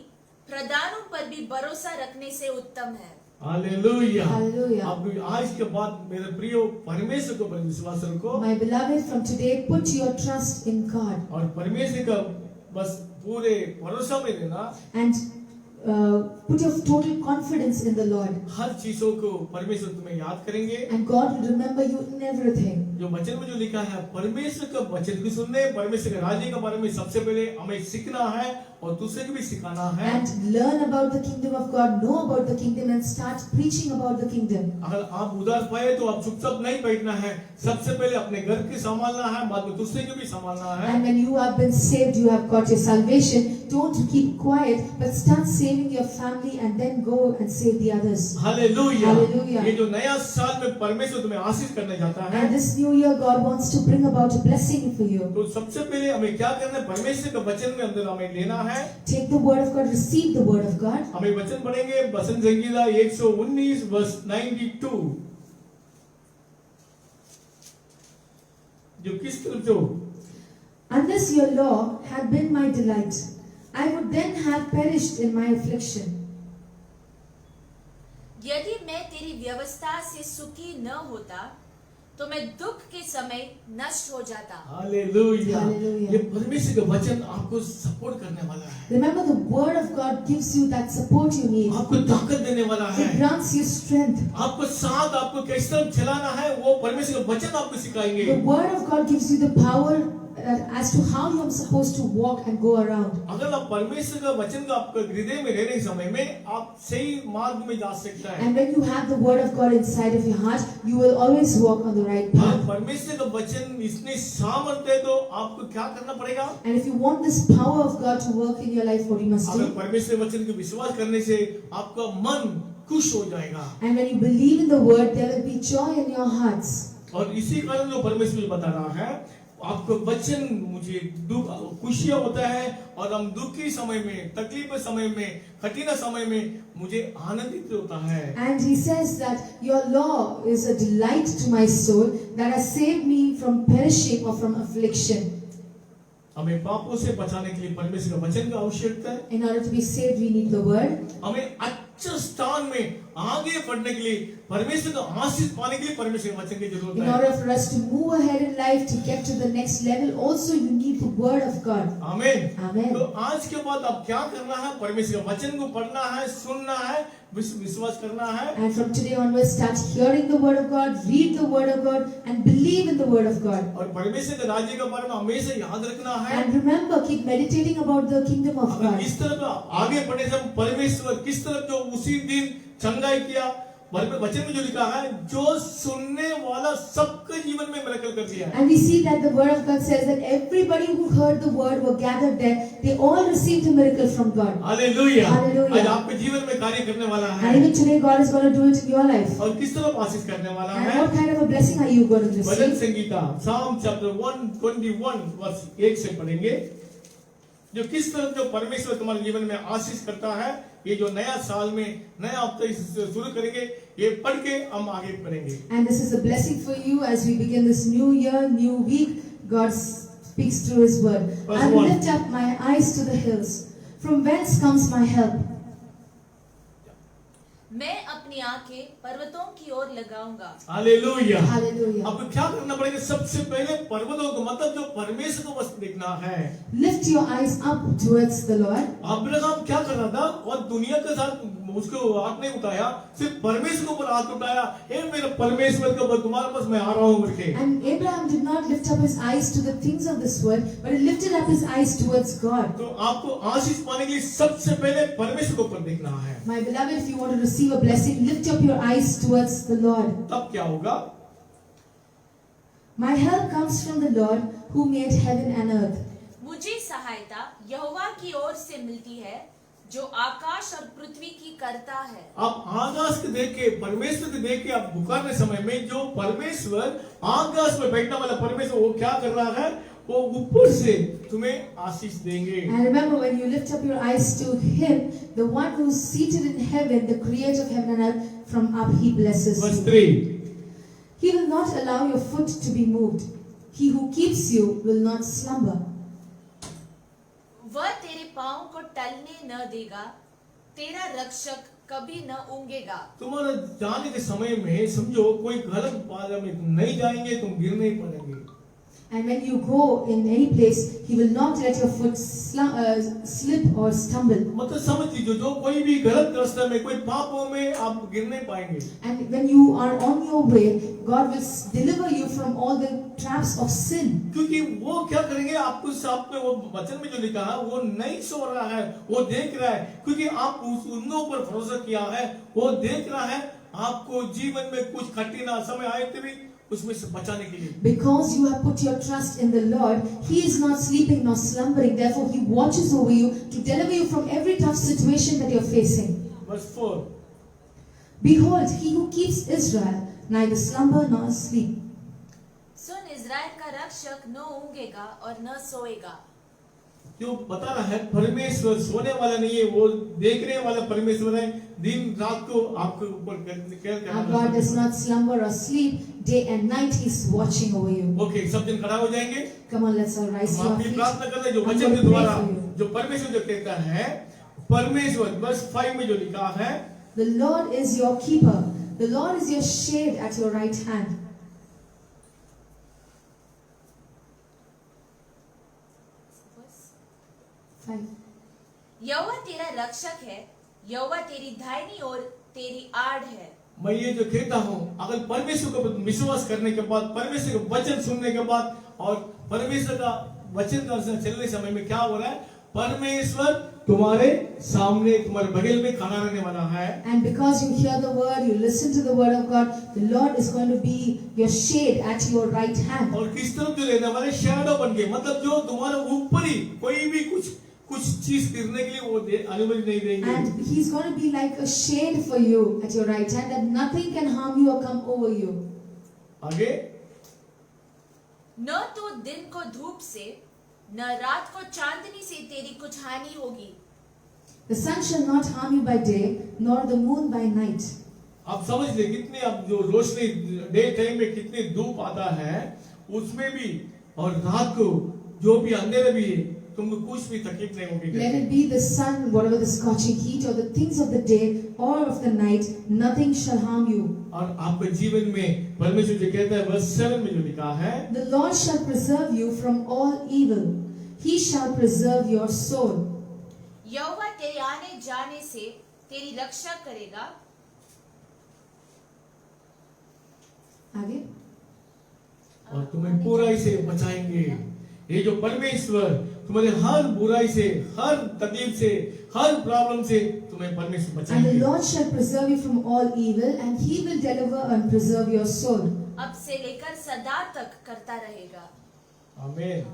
प्रधानों पर भी भरोसा रखने से उत्तम है। हालेलुया। Hallelujah. अब आज के बाद मेरे प्रियो परमेश्वर के ऊपर विश्वास रखो, My beloved, from today put your trust in God और परमेश्वर का बस पूरे भरोसा में रहना। and put your total confidence in the Lord. हर चीजों को परमेश्वर तुम्हें याद करेंगे। And God will remember you in everything. जो वचन में जो लिखा है, परमेश्वर का वचन भी सुनने, परमेश्वर के राज्य के बारे में सबसे पहले हमें सीखना है और दूसरे को भी सिखाना है। And learn about the kingdom of God, know about the kingdom, and start preaching about the kingdom. अगर आप उदास पाए तो आप चुपचाप नहीं बैठना है, सबसे पहले अपने घर की संभालना है, बाद में दूसरे को भी संभालना है। And when you have been saved, you have got your salvation, don't keep quiet, but start saving your family and then go and save the others. Hallelujah. Hallelujah. ये जो नया साल में परमेश्वर तुम्हें आशीष करने जाता है, And this new year, God wants to bring about a blessing for you. तो सबसे पहले हमें क्या करना है? परमेश्वर का वचन में अंदर हमें लेना है। Take the word of God, receive the word of God. हमें वचन पढ़ेंगे वचन संगीता 119 वर्स 92। जो किस तरफ जो Unless your law had been my delight, I would then have perished in my affliction. यदि मैं तेरी व्यवस्था से सुखी न होता तो मैं दुख के समय नष्ट हो जाता। हालेलुया। Hallelujah. ये परमेश्वर का वचन आपको सपोर्ट करने वाला है, Remember, the word of God gives you that support you need. आपको ताकत देने वाला है, It grants you strength. आपको साथ आपको किस तरफ चलाना है वो परमेश्वर का वचन आपको सिखाएंगे। The word of God gives you the power as to how you are supposed to walk and go around. अगर आप परमेश्वर का वचन का आपका हृदय में रहने के समय में आप सही मार्ग में जा सकता है। And when you have the word of God inside of your heart, you will always walk on the right और path. परमेश्वर का वचन इतनी सामर्थ्य है तो आपको क्या करना पड़ेगा? And if you want this power of God to work in your life, what you must अगर do? परमेश्वर वचन को विश्वास करने से आपका मन खुश हो जाएगा। And when you believe in the word, there will be joy in your hearts. और इसी कारण जो परमेश्वर बता रहा है आपको वचन मुझे दुख खुशियां होता है और हम दुख के समय में तकलीफ के समय में कठिन समय में मुझे आनंदित होता है। And he says that your law is a delight to my soul that has saved me from perishing or from affliction. हमें पापों से बचाने के लिए परमेश्वर का वचन की आवश्यकता है। In order to be saved, we need the word. हमें अच्छे स्थान में आगे बढ़ने के लिए परमेश्वर का आशीष पाने के लिए परमेश्वर के वचन की जरूरत In है। order for us to move ahead in life, to get to the next level, also you need the word of God. आमीन। Amen. तो आज के बाद अब क्या करना है? परमेश्वर का वचन को पढ़ना है, सुनना है, विश्वास करना है। And from today onwards, start hearing the word of God, read the word of God, and believe in the word of God. और परमेश्वर के राज्य के बारे में हमेशा याद रखना है। And remember, keep meditating about the kingdom of अगर God. इस तरफ आगे बढ़ने से परमेश्वर किस तरफ जो उसी दिन चंगाई किया वचन में जो लिखा है जो सुनने वाला सबके जीवन में मिरेकल कर दिया है। And we see that the word of God says that everybody who heard the word were gathered there. They all received a miracle from God. Hallelujah. Hallelujah. आज आपके जीवन में कार्य करने वाला है And even today, God is going to do it in your life. और किस तरफ आशीष करने वाला And है? what kind of a blessing are you going to bhajan receive? Sangeeta Psalm chapter 121 वर्ष 1 से पढ़ेंगे। जो किस तरफ जो परमेश्वर तुम्हारे जीवन में आशीष करता है, ये जो नया साल में नया हफ्ता शुरू करेंगे, ये पढ़ के हम आगे बढ़ेंगे। And this is a blessing for you as we begin this new year, new week. God speaks through His word. Verse I 1. lift up my eyes to the hills. From whence comes my help? मैं अपनी आंखें पर्वतों की ओर लगाऊंगा। Hallelujah. Hallelujah. अब क्या करना पड़ेगा? सबसे पहले पर्वतों को मतलब जो परमेश्वर को बस देखना है। Lift your eyes up towards the Lord. Abraham क्या कर रहा था और दुनिया के साथ उसको हाथ नहीं उठाया, सिर्फ परमेश्वर के ऊपर हाथ उठाया। हे मेरे परमेश्वर के ऊपर तुम्हारे पास मैं आ रहा हूँ करके। And Abraham did not lift up his eyes to the things of this world, but he lifted up his eyes towards God. तो आपको आशीष पाने के लिए सबसे पहले परमेश्वर के ऊपर देखना है। My beloved, if you want to receive a blessing, lift up your eyes towards the Lord. तब क्या होगा? My help comes from the Lord who made heaven and earth. मुझे सहायता यहोवा की ओर से मिलती है जो आकाश और पृथ्वी की करता है। आप आकाश को देख के परमेश्वर को देख के आप पुकारने समय में जो परमेश्वर आकाश में बैठने वाला परमेश्वर वो क्या कर रहा है? वो ऊपर से तुम्हें आशीष देंगे। And remember, when you lift up your eyes to Him, the one who's seated in heaven, the creator of heaven and earth, from up He blesses Verse you. 3. He will not allow your foot to be moved. He who keeps you will not slumber. वह तेरे पाँव को टलने न देगा, तेरा रक्षक कभी न ऊँगेगा। तुम्हारे जाने के समय में समझो कोई गलत बात में तुम नहीं जाएंगे, तुम गिर नहीं पड़ेंगे। And when you go in any place, He will not let your foot slip or stumble. मतलब समझ लीजिए जो कोई भी गलत रास्ते में कोई पापों में आप गिर नहीं पाएंगे। And when you are on your way, God will deliver you from all the traps of sin. क्योंकि वो क्या करेंगे? आपको साथ में वो वचन में जो लिखा है वो नहीं सो रहा है, वो देख रहा है, क्योंकि आप उनके ऊपर भरोसा किया है, वो देख रहा है। आपको जीवन में कुछ कठिन समय आए थे भी उसमें से बचाने के लिए। Because you have put your trust in the Lord, He is not sleeping nor slumbering. Therefore, He watches over you to deliver you from every tough situation that you're facing. Verse 4. Behold, He who keeps Israel neither slumber nor sleep. Soon, Israel का रक्षक न ऊँघेगा और न सोएगा। जो बता रहा है परमेश्वर सोने वाला नहीं है, वो देखने वाला परमेश्वर है। दिन रात को आपके ऊपर केयर कर Our रहा God does है। not slumber or sleep. Day and night He's watching over you. Okay, सब दिन खड़ा हो जाएंगे। Come on, let's all rise to हम our अपनी feet. प्रार्थना करते हैं जो I'm वचन going के to pray द्वारा for you. जो परमेश्वर जो कहता है, परमेश्वर वर्स 5 में जो लिखा है, The Lord is your keeper. The Lord is your shade at your right hand. Five. यहोवा तेरा रक्षक है, यहोवा तेरी दाहिनी ओर तेरी आड़ है। मैं ये जो कहता हूँ, अगर परमेश्वर को विश्वास करने के बाद, परमेश्वर का वचन सुनने के बाद और परमेश्वर का वचन का चलने समय में क्या हो रहा है, परमेश्वर तुम्हारे सामने तुम्हारे बगल में खड़ा रहने वाला है। And because you hear the word, you listen to the word of God, the Lord is going to be your shade at your right hand. और किस तरफ जो रहने वाले शैडो बन के, मतलब जो तुम्हारे ऊपर ही कोई भी कुछ चीज गिरने के लिए वो अनुमति नहीं देंगे। And He's going to be like a shade for you at your right hand, that nothing can harm you or come over you. आगे, न तो दिन को धूप से न रात को चांदनी से तेरी कुछ हानि होगी। The sun shall not harm you by day, nor the moon by night. आप समझ ले कितनी अब जो रोशनी डे टाइम में कितनी धूप आता है, उसमें भी और रात को जो भी अंधेरा भी है, तुमको कुछ भी तकलीफ नहीं होगी। Let it be the sun, whatever the scorching heat, or the things of the day or of the night, nothing shall harm you. और आपके जीवन में परमेश्वर जो कहता है वर्स 7 में जो लिखा है, The Lord shall preserve you from all evil. He shall preserve your soul. यहोवा तेरे आने जाने से तेरी रक्षा करेगा। आगे. और तुम्हें बुराई से बचाएंगे। ये जो परमेश्वर तुम्हारे हर बुराई से, हर तकलीफ से, हर प्रॉब्लम से तुम्हें परमेश्वर And the बचाएंगे। Lord shall preserve you from all evil, and He will deliver and preserve your soul. अब से लेकर सदा तक करता रहेगा। आमीन।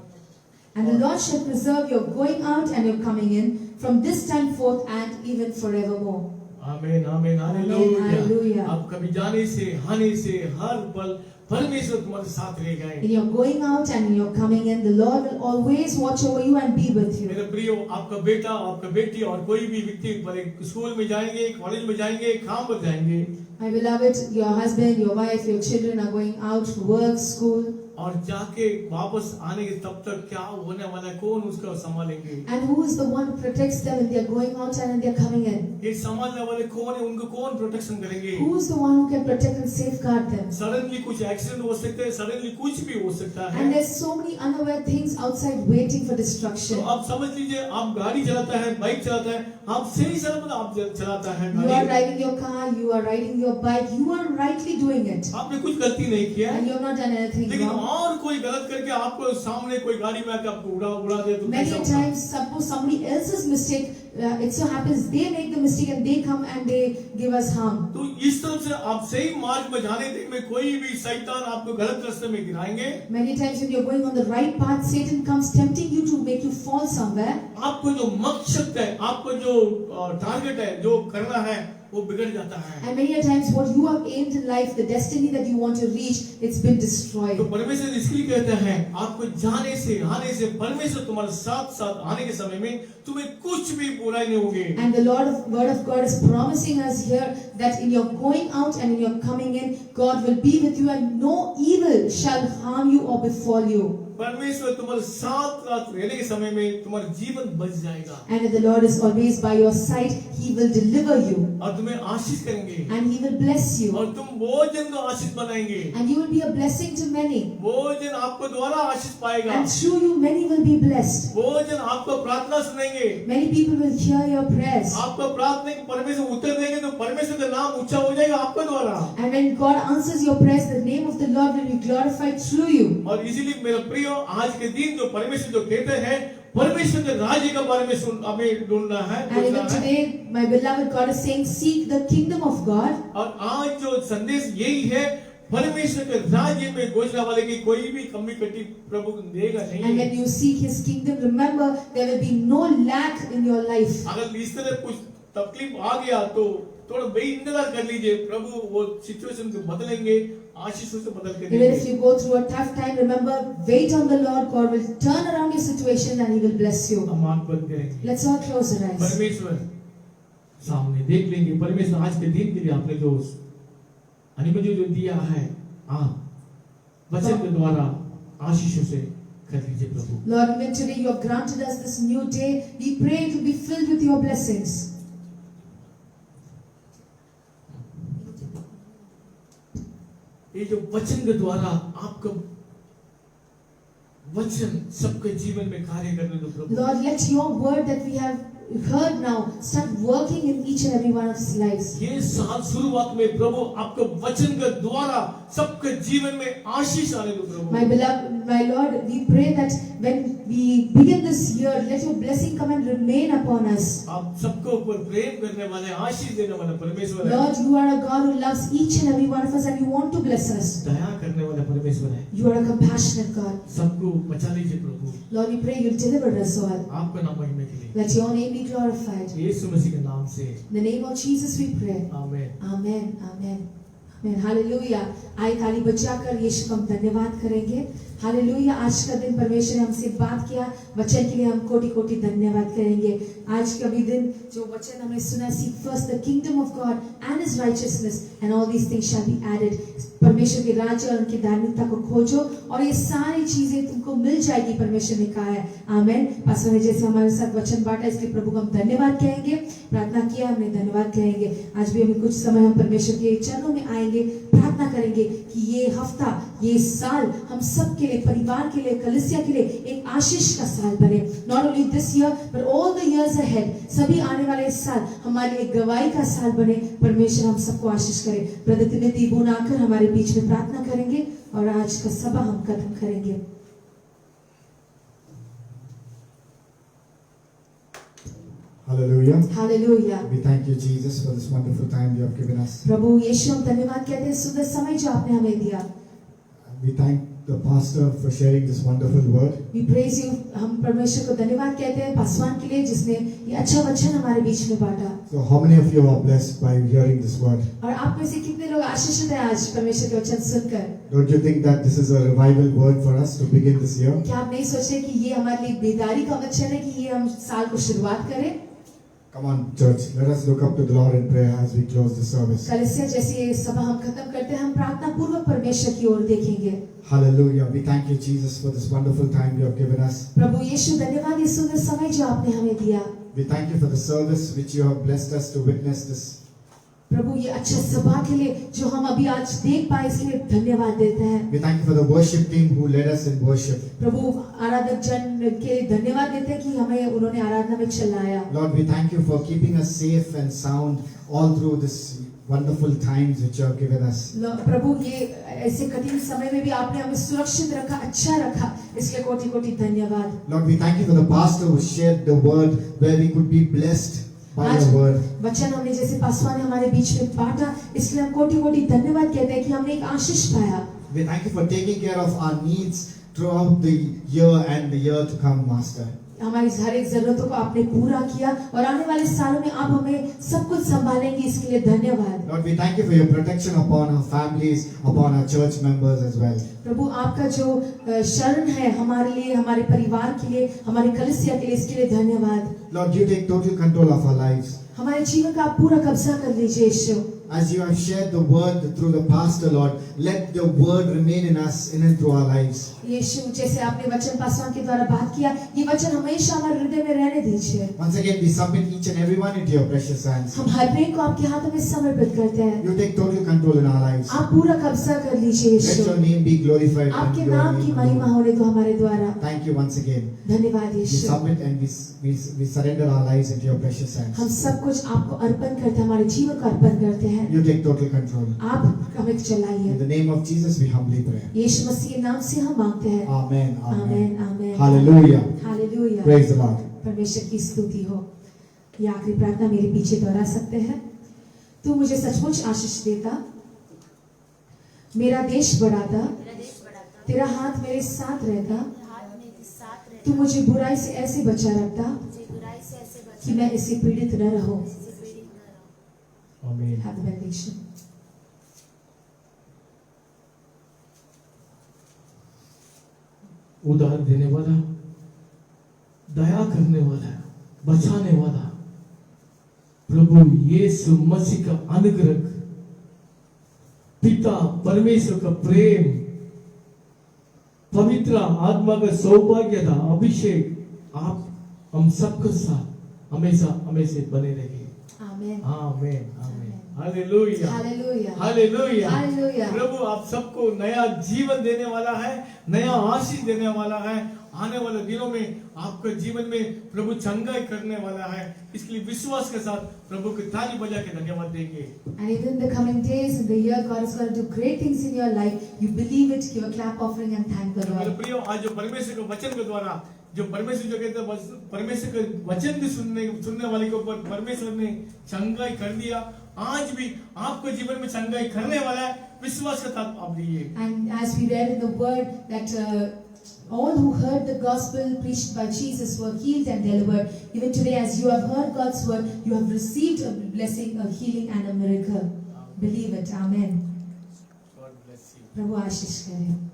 And the Lord shall preserve your going out and your coming in from this time forth and even forevermore. आमीन, आमीन, हालेलुया। हालेलुया। आप कभी जाने से, आने से, हर पल परमेश्वर तुम्हारे साथ रहेगा। In your going out and in your coming in, the Lord will always watch over you and be with you. मेरे प्रियो, आपका बेटा, आपका बेटी और कोई भी व्यक्ति भले स्कूल में जाएंगे, कॉलेज में जाएंगे, काम पर जाएंगे, My beloved, your husband, your wife, your children are going out to work, school. और जाके वापस आने के तब तक क्या होने वाला है, कौन उसका संभालेंगे? And who is the one who protects them when they are going out and when they are coming in? ये संभालने वाले कौन है? उनको कौन प्रोटेक्शन करेंगे? Who is the one who can protect and safeguard them? Suddenly कुछ accident हो सकते हैं, सडनली कुछ भी हो सकता है। And there's so many unaware things outside waiting for तो destruction. आप समझ लीजिए, आप गाड़ी चलाता है, बाइक चलाता है, आप सही सलामत आप चलाता है You are गाड़ी, driving your car, you are riding your bike, you are rightly doing it. आपने कुछ गलती नहीं किया है, And you have not done anything लेकिन wrong. और कोई गलत करके आपको सामने कोई गाड़ी में आके आपको उड़ा दे तो Many कैसा a होगा? times, suppose somebody else's mistake, it so happens they make the mistake and they come and they give us harm. तो इस तरफ से आप सही मार्ग में जाने देने में कोई भी शैतान आपको गलत रास्ते में गिराएंगे। Many times when you're going on the right path, Satan comes tempting you to make you fall somewhere. आपको जो मकसद है, आपको जो टारगेट है, जो करना है, वो बिगड़ जाता है। And many a times what you have aimed in life, the destiny that you want to reach, it's been destroyed. तो परमेश्वर इसलिए कहता है, आपको जाने से, आने से, परमेश्वर तुम्हारे साथ साथ आने के समय में तुम्हें कुछ भी बुराई नहीं होगी। And the Word of God is promising us here that in your going out and in your coming in, God will be with you and no evil shall harm you or befall you. परमेश्वर तुम्हारे साथ रात रहने के समय में तुम्हारा जीवन बच जाएगा And if the Lord is always by your side, He will deliver you और तुम्हें आशीष करेंगे and He will bless you. और तुम वो जन को आशीष बनाएंगे, And you will be a blessing to many. वो जन आपको द्वारा आशीष पाएगा, And through you, many will be blessed. वो जन आपको प्रार्थना सुनेंगे, Many people will hear your prayers. आपको प्रार्थना के परमेश्वर उत्तर देंगे तो परमेश्वर का नाम ऊंचा हो जाएगा आपके द्वारा। And when God answers your prayers, the name of the Lord will be glorified through you. और इसीलिए मेरा प्रियो, आज के दिन जो परमेश्वर जो कहते हैं, परमेश्वर के राज्य के बारे में हमें ढूंढना है, And even खोजना है। today, my beloved, God is saying, seek the kingdom of God. और आज जो संदेश यही है, परमेश्वर के राज्य में घोषणा वाले की कोई भी कमी कटी प्रभु देगा And नहीं। when you seek His kingdom, remember there will be no lack in your life. अगर इस तरह कुछ तकलीफ आ गया तो थोड़ा इंतजार कर लीजिए, प्रभु वो सिचुएशन को बदलेंगे, आशीषों से बदल के Even देंगे। if you go through a tough time, remember, wait on the Lord. God will turn around your situation and He will bless you. हम आंख बंद करेंगे, Let's all close our eyes. परमेश्वर सामने देख लेंगे। परमेश्वर आज के दिन के लिए आपने जो अनुमति जो दिया है, आप वचन के द्वारा आशीषों से कर लीजिए प्रभु। Lord, even today you have granted us this new day. We pray to be filled with your blessings. ये जो वचन के द्वारा आपका वचन सबके जीवन में कार्य करने दो प्रभु। Lord, let your word that we have heard now start working in each and every one of his lives. ये साल शुरुआत में प्रभु आपके वचन के द्वारा सबके जीवन में आशीष आने दो प्रभु। My beloved, my Lord, we pray that when we begin this year, let your blessing come and remain upon us. आप सबको ऊपर प्रेम करने वाले, आशीष देने वाला परमेश्वर है। Lord, you are a God who loves each and every one of us and you want to bless us. दया करने वाला परमेश्वर है। You are a compassionate God. सबको बचा लीजिए प्रभु। Lord, we pray you'll deliver us all. आपका नाम महिमा के लिए Let your name be glorified. यीशु मसीह के नाम से In the name of Jesus we pray. आमीन। Amen. Amen. Amen. Hallelujah. आइए ताली बजाकर यीशु को हम धन्यवाद करेंगे। हालेलुया। आज का दिन परमेश्वर ने हमसे बात किया, वचन के लिए हम कोटि कोटि धन्यवाद करेंगे। आज का भी दिन जो वचन हमने सुना, seek first the kingdom of God and his righteousness and all these things shall be added. परमेश्वर के राज्य और उनकी धार्मिकता को खोजो और ये सारी चीजें तुमको मिल जाएगी, परमेश्वर ने कहा है। आमीन। पास्टर ने जैसे हमारे साथ वचन बांटा, इसलिए प्रभु को हम धन्यवाद कहेंगे, प्रार्थना किया हमने, धन्यवाद कहेंगे। आज भी हमें कुछ समय हम परमेश्वर के चरणों में आएंगे, प्रार्थना करेंगे कि ये हफ्ता, ये साल हम सब के लिए, परिवार के लिए, कलीसिया के लिए एक आशीष का साल बने। Not only this year but all the years ahead, सभी आने वाले साल हमारे लिए गवाही का साल बने। परमेश्वर हम सबको आशीष करे। ब्रदर तिमोथी बोन आकर हमारे बीच में प्रार्थना करेंगे और आज का सभा हम खत्म करेंगे। Hallelujah. Hallelujah. We thank you, Jesus, for this wonderful time you have given us. प्रभु यीशु हम धन्यवाद कहते हैं सुंदर समय जो आपने हमें दिया। We thank the pastor for sharing this wonderful word. We praise you, हम परमेश्वर को धन्यवाद कहते हैं पासवान के लिए जिसने ये अच्छा वचन हमारे बीच में बांटा। So how many of you are blessed by hearing this word? और आप में से कितने लोग आशीषित हैं आज परमेश्वर के वचन सुनकर? Don't you think that this is a revival word for us to begin this year? क्या आप नहीं सोच रहे कि ये हमारे लिए बेदारी का वचन है कि ये हम साल को शुरुआत करें? Come on, church, let us look up to the Lord in prayer as we close the service. कलीसिया जैसे ये सभा हम खत्म करते हैं, हम प्रार्थना पूर्वक परमेश्वर की ओर देखेंगे। Hallelujah. We thank you, Jesus, for this wonderful time you have given us. प्रभु यीशु धन्यवाद ये सुंदर समय जो आपने हमें दिया। We thank you for the service which you have blessed us to witness this. प्रभु ये अच्छा सभा के लिए जो हम अभी आज देख पाए इसके लिए धन्यवाद देते हैं। We thank you for the worship team who led us in worship. प्रभु आराधक जन के लिए धन्यवाद देते हैं कि हमें उन्होंने आराधना में चलाया। Lord, we thank you for keeping us safe and sound all through this wonderful times which you have given us. प्रभु ये ऐसे कठिन समय में भी आपने हमें सुरक्षित रखा, अच्छा रखा, इसलिए कोटि कोटि धन्यवाद। Lord, we thank you for the pastor who shared the word where we could be blessed by आज your word. वचन हमने जैसे पासवान ने हमारे बीच में बांटा, इसलिए हम कोटि कोटि धन्यवाद कहते हैं कि हमने एक आशीष पाया। We thank you for taking care of our needs throughout the year and the year to come, Master. हमारी हर एक जरूरतों को आपने पूरा किया और आने वाले सालों में आप हमें सब कुछ संभालेंगे, इसके लिए धन्यवाद। Lord, we thank you for your protection upon our families, upon our church members as well. प्रभु आपका जो शरण है हमारे लिए, हमारे परिवार के लिए, हमारे कलीसिया के लिए, इसके लिए धन्यवाद। Lord, you take total control of our lives. हमारे जीवन का आप पूरा कब्जा कर लीजिए यीशु। As you have shared the word through the pastor, Lord, let the word remain in us, in and through our lives. यीशु जैसे आपने वचन पासवान के द्वारा बात किया, ये वचन हमेशा हमारे हृदय में रहने दीजिए। Once again, we submit each and every one into your precious hands. हम हर एक को आपके हाथों में समर्पित करते हैं। You take total control in our lives. आप पूरा कब्जा कर लीजिए Let Yeshu. your name be glorified. and आपके your नाम name की alone. महिमा होने दो हमारे द्वारा। Thank you once again. धन्यवाद We Yeshu. submit and we surrender our lives into your precious hands. हम सब कुछ आपको अर्पण करते हैं, हमारे जीवन को अर्पण करते हैं। You take total control. आप हमें चलाइए। In the name of Jesus, we humbly pray. यीशु मसीह के नाम से हम मांगते हैं। Amen. Amen. Amen amen. Hallelujah. Hallelujah. Praise the Lord. परमेश्वर की स्तुति हो। ये आखिरी प्रार्थना मेरे पीछे दोहरा सकते हैं। तू मुझे सचमुच आशीष देता, मेरा देश बढ़ाता, मेरा देश बढ़ाता, तेरा हाथ मेरे साथ रहता, तेरा हाथ मेरे साथ रहता, तू मुझे बुराई से ऐसे बचा रखता मुझे बुराई से ऐसे बचा, कि मैं इससे पीड़ित न रहूं। इससे पीड़ित न रहूं। आमीन। Have the benediction. उधार देने वाला, दया करने वाला, बचाने वाला प्रभु यीशु मसीह का अनुग्रह, पिता परमेश्वर का प्रेम, पवित्र आत्मा का सौभाग्य था, अभिषेक आप हम सबके साथ हमेशा हमेशा बने रहिए। Amen. आमीन आमीन। Hallelujah Hallelujah. हालेलुया। Hallelujah. प्रभु आप सबको नया जीवन देने वाला है, नया आशीष देने वाला है। आने वाले दिनों में आपके जीवन में प्रभु चंगाई करने वाला है। इसके लिए विश्वास के साथ प्रभु की ताली बजा के धन्यवाद देंगे। And even in the coming days in the year, God is going to do great things in your life. You believe it, give a clap offering and thank the मेरे Lord. प्रियो, आज जो परमेश्वर के वचन के द्वारा जो परमेश्वर जो कहते हैं परमेश्वर के वचन भी सुनने वाले के ऊपर परमेश्वर ने चंगाई कर दिया। आज भी आपके जीवन में चंगाई करने वाला है, विश्वास के साथ आप लिए। And as we read in the word that all who heard the gospel preached by Jesus were healed and delivered. Even today, as you have heard God's word, you have received a blessing, a healing and a miracle. Believe it. Amen. God bless you. प्रभु आशीष करे।